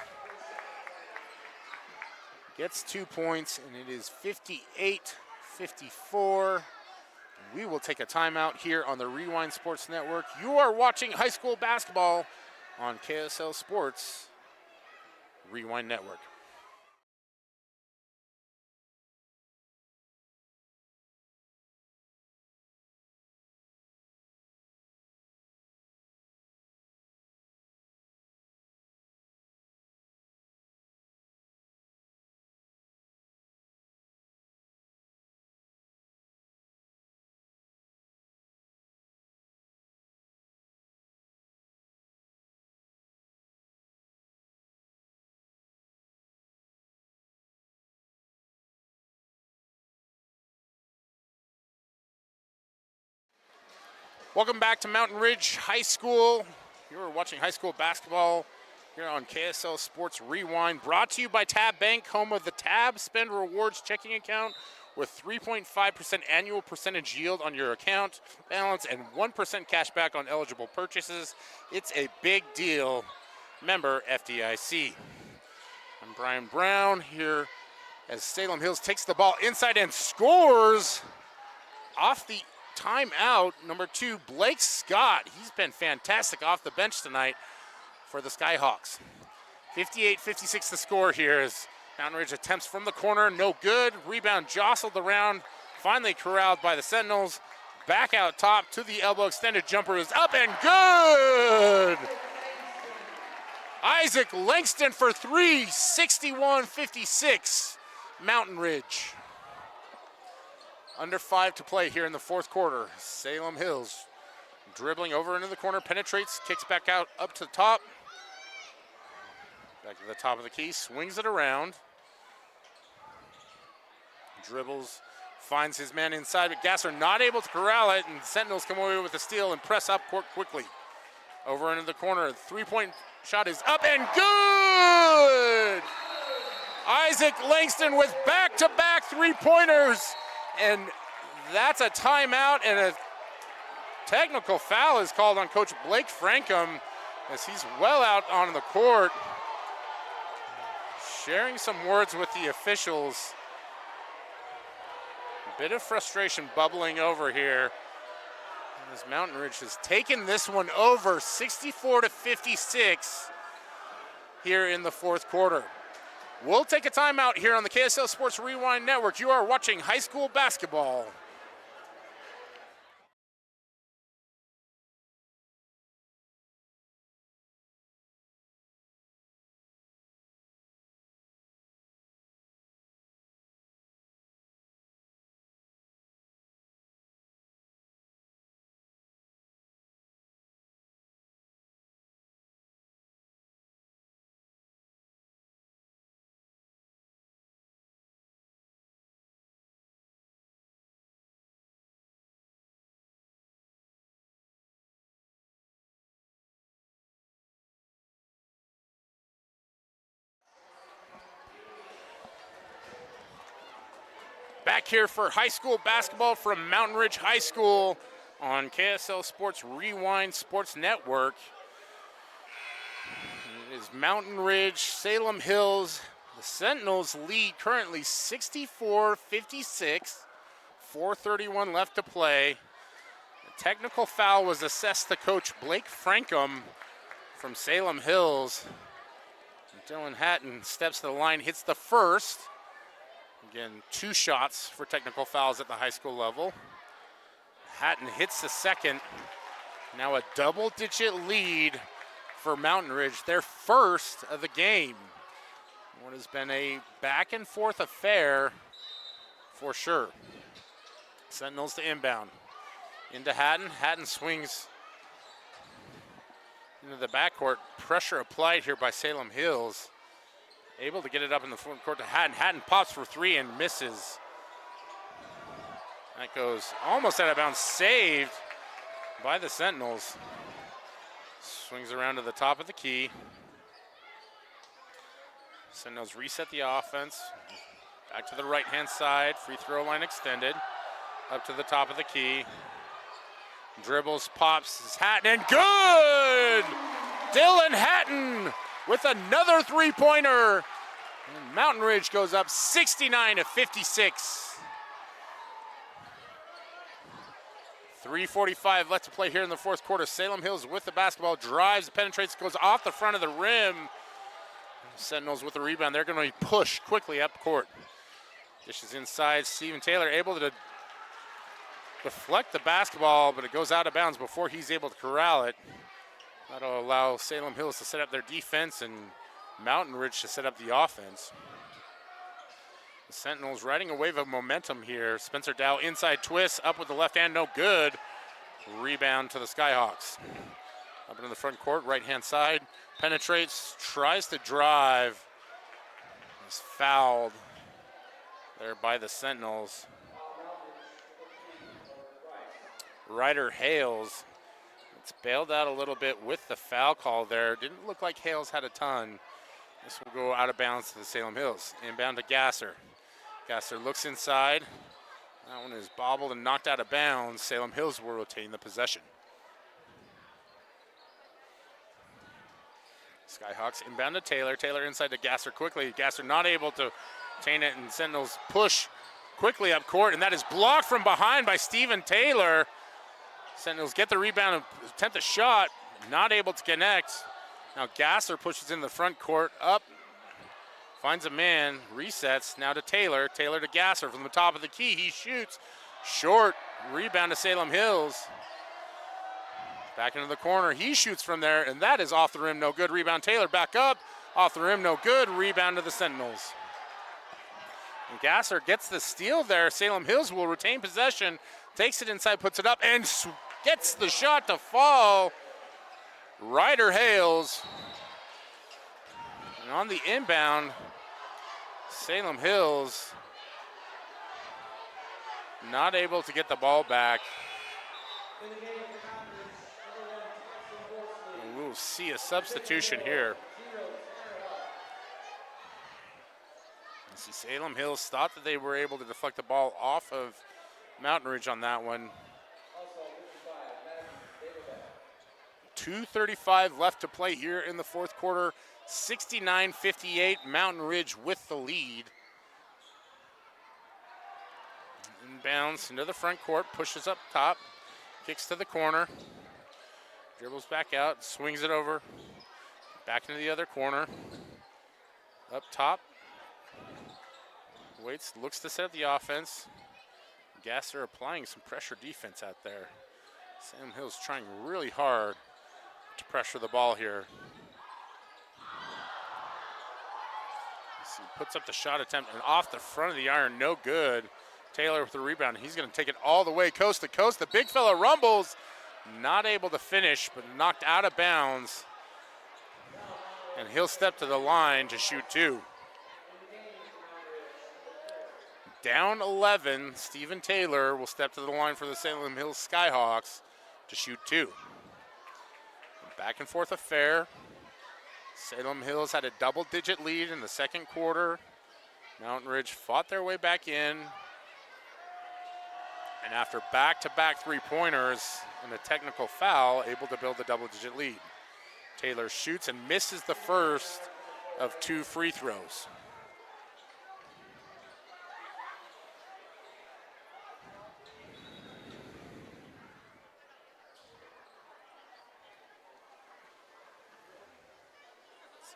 gets 2 points, and it is 58-54. We will take a timeout here on the Rewind Sports Network. You are watching high school basketball on KSL Sports Rewind Network. Welcome back to Mountain Ridge High School. You're watching high school basketball here on KSL Sports Rewind, brought to you by Tab Bank, home of the Tab Spend Rewards checking account with 3.5% annual percentage yield on your account balance and 1% cash back on eligible purchases. It's a big deal. Member FDIC. I'm Brian Brown here as Salem Hills takes the ball inside and scores off the timeout. Number 2, Blake Scott. He's been fantastic off the bench tonight for the Skyhawks. 58-56 the score here as Mountain Ridge attempts from the corner, no good. Rebound jostled around, finally corralled by the Sentinels. Back out top to the elbow, extended jumper is up and good! Isaac Langston for 3, 61-56, Mountain Ridge. Under 5 to play here in the fourth quarter. Salem Hills dribbling over into the corner, penetrates, kicks back out up to the top. Back to the top of the key, swings it around. Dribbles, finds his man inside, but Gasser not able to corral it, and Sentinels come away with the steal and press up court quickly. Over into the corner, three-point shot is up and good! Isaac Langston with back-to-back three-pointers. And that's a timeout, and a technical foul is called on Coach Blake Frankham as he's well out on the court, sharing some words with the officials. A bit of frustration bubbling over here as Mountain Ridge has taken this one over 64-56 here in the fourth quarter. We'll take a timeout here on the KSL Sports Rewind Network. You are watching high school basketball. Back here for high school basketball from Mountain Ridge High School on KSL Sports Rewind Sports Network. It is Mountain Ridge, Salem Hills. The Sentinels lead currently 64-56, 4:31 left to play. A technical foul was assessed to Coach Blake Frankham from Salem Hills. Dylan Hatton steps to the line, hits the first. Again, 2 shots for technical fouls at the high school level. Hatton hits the second. Now a double-digit lead for Mountain Ridge, their first of the game. What has been a back-and-forth affair for sure. Sentinels to inbound. Into Hatton. Hatton swings into the backcourt. Pressure applied here by Salem Hills. Able to get it up in the front court to Hatton. Hatton pops for 3 and misses. That goes almost out of bounds, saved by the Sentinels. Swings around to the top of the key. Sentinels reset the offense. Back to the right-hand side, free throw line extended. Up to the top of the key. Dribbles, pops, is Hatton, and good! Dylan Hatton with another three-pointer. And Mountain Ridge goes up 69-56. 3:45 left to play here in the fourth quarter. Salem Hills with the basketball, drives, penetrates, goes off the front of the rim. Sentinels with the rebound. They're going to push quickly up court. Dishes inside. Stephen Taylor able to deflect the basketball, but it goes out of bounds before he's able to corral it. That'll allow Salem Hills to set up their defense and Mountain Ridge to set up the offense. The Sentinels riding a wave of momentum here. Spencer Dow inside twist, up with the left hand, no good. Rebound to the Skyhawks. Up into the front court, right-hand side. Penetrates, tries to drive. Is fouled there by the Sentinels. Ryder Hales. It's bailed out a little bit with the foul call there. Didn't look like Hales had a ton. This will go out of bounds to the Salem Hills. Inbound to Gasser. Gasser looks inside. That one is bobbled and knocked out of bounds. Salem Hills will retain the possession. Skyhawks inbound to Taylor. Taylor inside to Gasser quickly. Gasser not able to obtain it, and Sentinels push quickly up court, and that is blocked from behind by Stephen Taylor. Sentinels get the rebound and attempt a shot, not able to connect. Now Gasser pushes in the front court, up, finds a man, resets, now to Taylor. Taylor to Gasser from the top of the key. He shoots, short, rebound to Salem Hills. Back into the corner, he shoots from there, and that is off the rim, no good. Rebound Taylor, back up, off the rim, no good. Rebound to the Sentinels. And Gasser gets the steal there. Salem Hills will retain possession, takes it inside, puts it up, and gets the shot to fall. Ryder Hales. And on the inbound, Salem Hills not able to get the ball back. And we'll see a substitution here. See, Salem Hills thought that they were able to deflect the ball off of Mountain Ridge on that one. 2:35 left to play here in the fourth quarter. 69-58, Mountain Ridge with the lead. Inbounds into the front court, pushes up top, kicks to the corner, dribbles back out, swings it over, back into the other corner, up top, waits, looks to set up the offense. Gasser applying some pressure defense out there. Salem Hills trying really hard to pressure the ball here. Puts up the shot attempt and off the front of the iron, no good. Taylor with the rebound. He's going to take it all the way coast to coast. The big fella rumbles, not able to finish, but knocked out of bounds. And he'll step to the line to shoot two. Down 11, Stephen Taylor will step to the line for the Salem Hills Skyhawks to shoot two. Back and forth affair. Salem Hills had a double-digit lead in the second quarter. Mountain Ridge fought their way back in. And after back-to-back three-pointers and a technical foul, able to build a double-digit lead. Taylor shoots and misses the first of two free throws.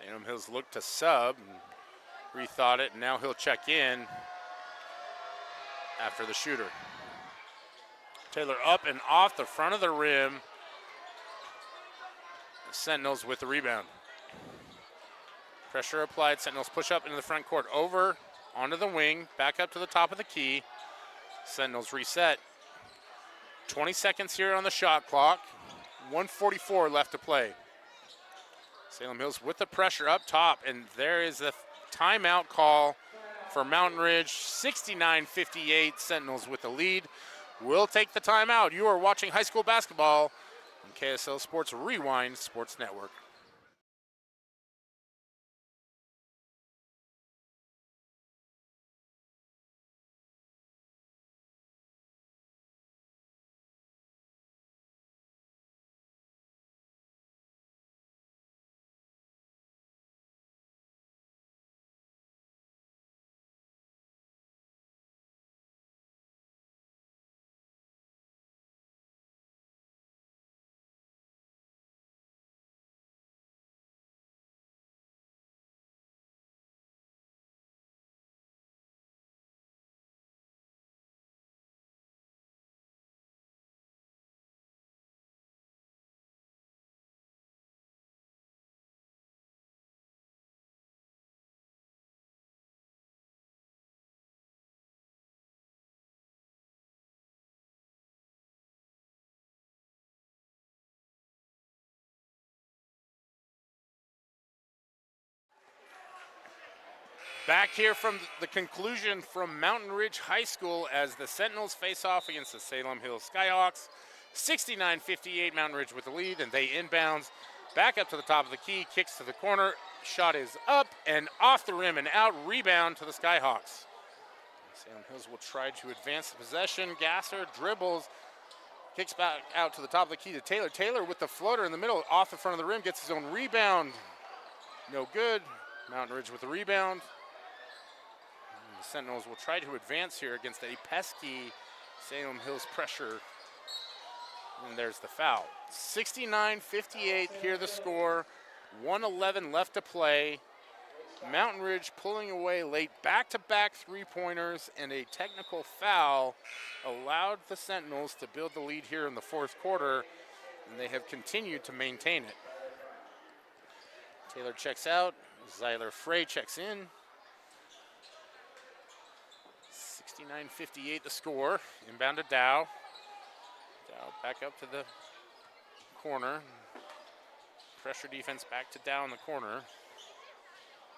Salem Hills looked to sub and rethought it, and now he'll check in after the shooter. Taylor up and off the front of the rim. Sentinels with the rebound. Pressure applied, Sentinels push up into the front court, over, onto the wing, back up to the top of the key. Sentinels reset. 20 seconds here on the shot clock. 1:44 left to play. Salem Hills with the pressure up top, and there is the timeout call for Mountain Ridge. 69-58, Sentinels with the lead. We'll take the timeout. You are watching high school basketball on KSL Sports Rewind Sports Network. Back here from the conclusion from Mountain Ridge High School as the Sentinels face off against the Salem Hills Skyhawks. 69-58, Mountain Ridge with the lead, and they inbounds. Back up to the top of the key, kicks to the corner. Shot is up and off the rim and out. Rebound to the Skyhawks. Salem Hills will try to advance the possession. Gasser dribbles, kicks back out to the top of the key to Taylor. Taylor with the floater in the middle, off the front of the rim, gets his own rebound. No good. Mountain Ridge with the rebound. And the Sentinels will try to advance here against a pesky Salem Hills pressure. And there's the foul. 69-58, here the score. 1:11 left to play. Mountain Ridge pulling away late. Back-to-back three-pointers and a technical foul allowed the Sentinels to build the lead here in the fourth quarter, and they have continued to maintain it. Taylor checks out. Zyler Frey checks in. 69-58 the score. Inbound to Dow. Dow back up to the corner. Pressure defense back to Dow in the corner.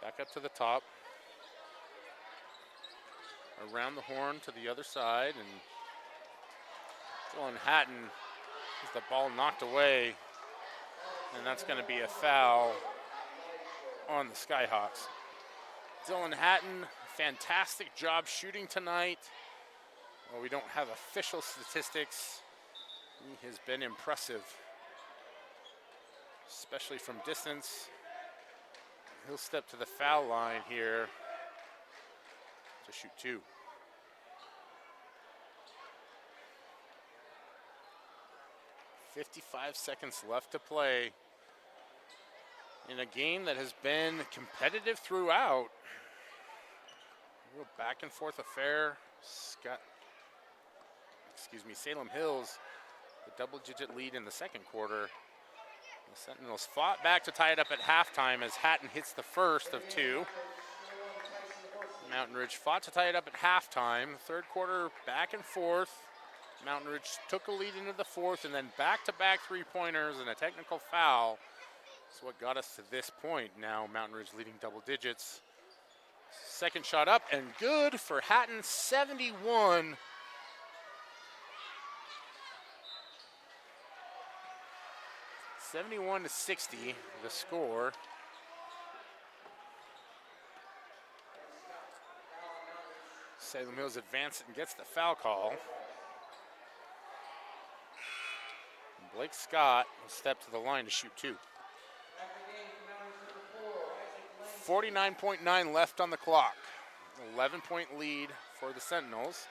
Back up to the top. Around the horn to the other side, and Dylan Hatton has the ball knocked away, and that's going to be a foul on the Skyhawks. Dylan Hatton, fantastic job shooting tonight. Well, we don't have official statistics. He has been impressive, especially from distance. He'll step to the foul line here to shoot two. .55 seconds left to play in a game that has been competitive throughout. A real back and forth affair. Salem Hills, the double-digit lead in the second quarter. The Sentinels fought back to tie it up at halftime as Hatton hits the first of two. Mountain Ridge fought to tie it up at halftime. Third quarter, back and forth. Mountain Ridge took a lead into the fourth, and then back-to-back three-pointers and a technical foul. That's what got us to this point. Now Mountain Ridge leading double digits. Second shot up and good for Hatton, 71. .71-60, the score. Salem Hills advances and gets the foul call. And Blake Scott will step to the line to shoot two. 49.9 left on the clock. 11-point lead for the Sentinels.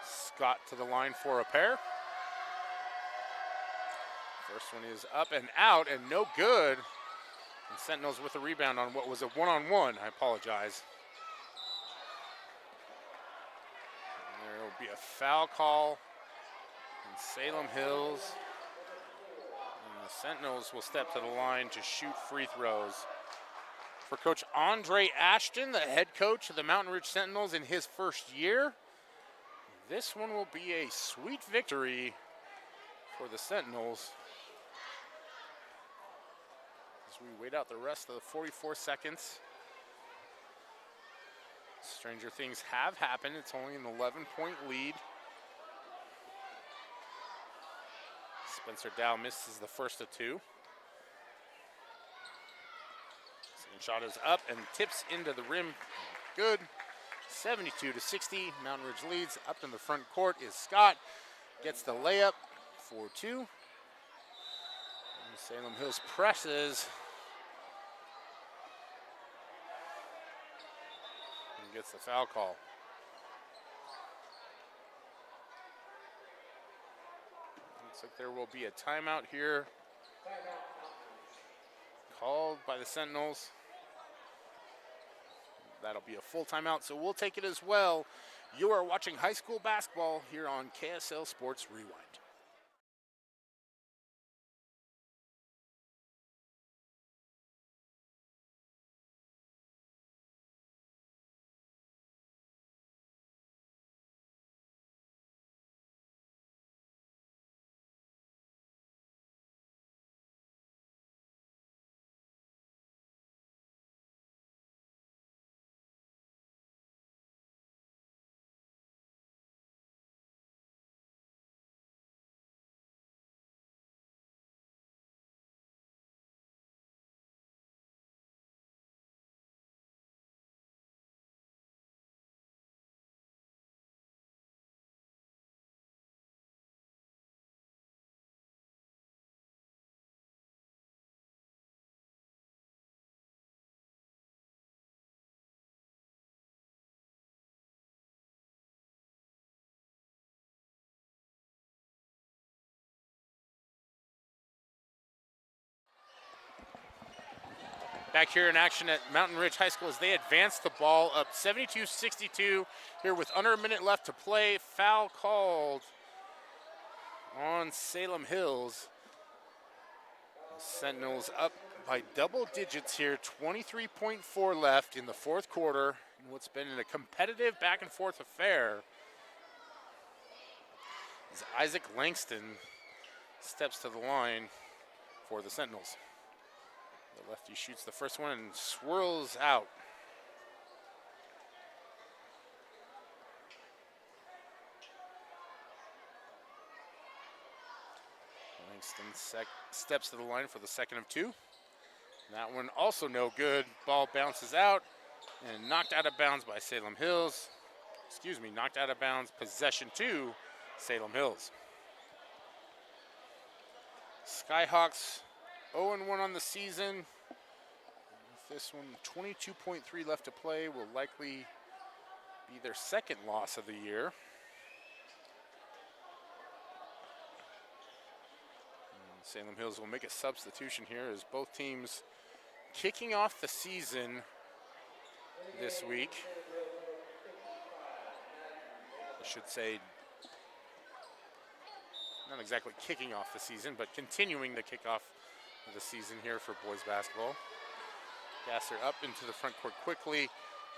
Scott to the line for a pair. First one is up and out and no good. And Sentinels with a rebound on what was a one-on-one. I apologize. And there will be a foul call in Salem Hills. And the Sentinels will step to the line to shoot free throws. For Coach Andre Ashton, the head coach of the Mountain Ridge Sentinels in his first year, this one will be a sweet victory for the Sentinels. We wait out the rest of the 44 seconds. Stranger things have happened. It's only an 11-point lead. Spencer Dow misses the first of two. Second shot is up and tips into the rim. Good. 72-60. Mountain Ridge leads. Up in the front court is Scott. Gets the layup for two. And Salem Hills presses. Gets the foul call. Looks like there will be a timeout here called by the Sentinels. That'll be a full timeout, so we'll take it as well. You are watching high school basketball here on KSL Sports Rewind. Back here in action at Mountain Ridge High School as they advance the ball up 72-62 here with under a minute left to play. Foul called on Salem Hills. Sentinels up by double digits here, 23.4 left in the fourth quarter in what's been a competitive back and forth affair. As Isaac Langston steps to the line for the Sentinels. The lefty shoots the first one and swirls out. Langston steps to the line for the second of two. That one also no good. Ball bounces out and knocked out of bounds by Salem Hills. Knocked out of bounds. Possession to Salem Hills. Skyhawks 0-1 on the season. With this one, 22.3 left to play, will likely be their second loss of the year. And Salem Hills will make a substitution here as both teams kicking off the season this week. I should say, not exactly kicking off the season, but continuing the kickoff of the season here for boys basketball. Gasser up into the front court quickly,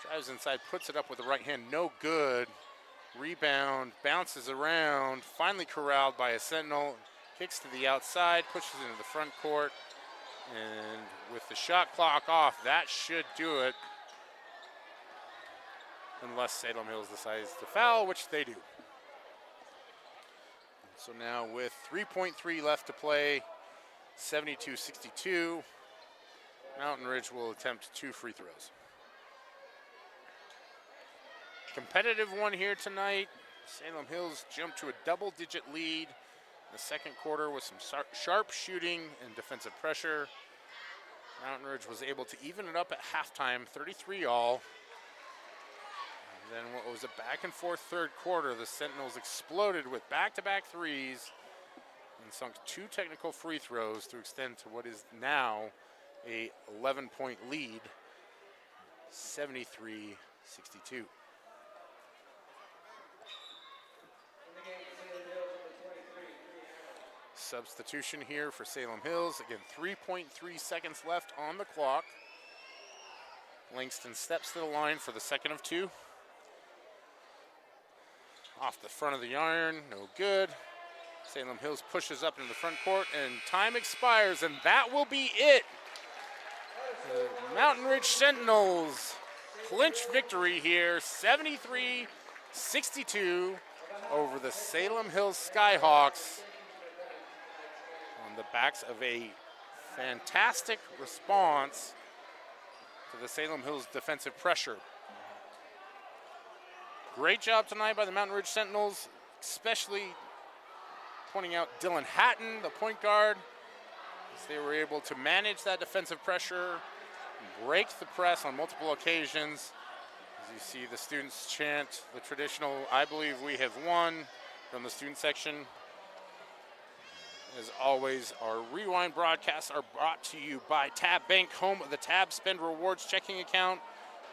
drives inside, puts it up with the right hand, no good. Rebound, bounces around, finally corralled by a Sentinel, kicks to the outside, pushes into the front court, and with the shot clock off, that should do it. Unless Salem Hills decides to foul, which they do. So now with 3.3 left to play, 72-62, Mountain Ridge will attempt 2 free throws. Competitive one here tonight. Salem Hills jumped to a double-digit lead in the second quarter with some sharp shooting and defensive pressure. Mountain Ridge was able to even it up at halftime, 33-all. Then what was a back and forth third quarter, the Sentinels exploded with back-to-back threes and sunk 2 technical free throws to extend to what is now a 11-point lead, 73-62. Substitution here for Salem Hills. Again, 3.3 seconds left on the clock. Langston steps to the line for the second of 2. Off the front of the iron, no good. Salem Hills pushes up into the front court, and time expires, and that will be it. The Mountain Ridge Sentinels clinch victory here, 73-62 over the Salem Hills Skyhawks on the backs of a fantastic response to the Salem Hills defensive pressure. Great job tonight by the Mountain Ridge Sentinels, especially pointing out Dylan Hatton, the point guard, as they were able to manage that defensive pressure, break the press on multiple occasions. As you see the students chant the traditional, "I believe we have won," from the student section. As always, our Rewind broadcasts are brought to you by Tab Bank, home of the Tab Spend Rewards checking account,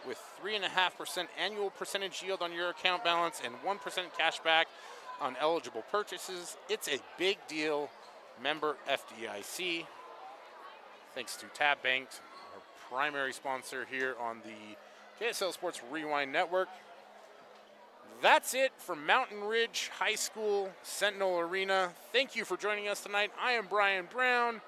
with 3.5% annual percentage yield on your account balance and 1% cash back on eligible purchases. It's a big deal. Member FDIC. Thanks to Tab Bank, our primary sponsor here on the KSL Sports Rewind Network. That's it from Mountain Ridge High School Sentinel Arena. Thank you for joining us tonight. I am Brian Brown.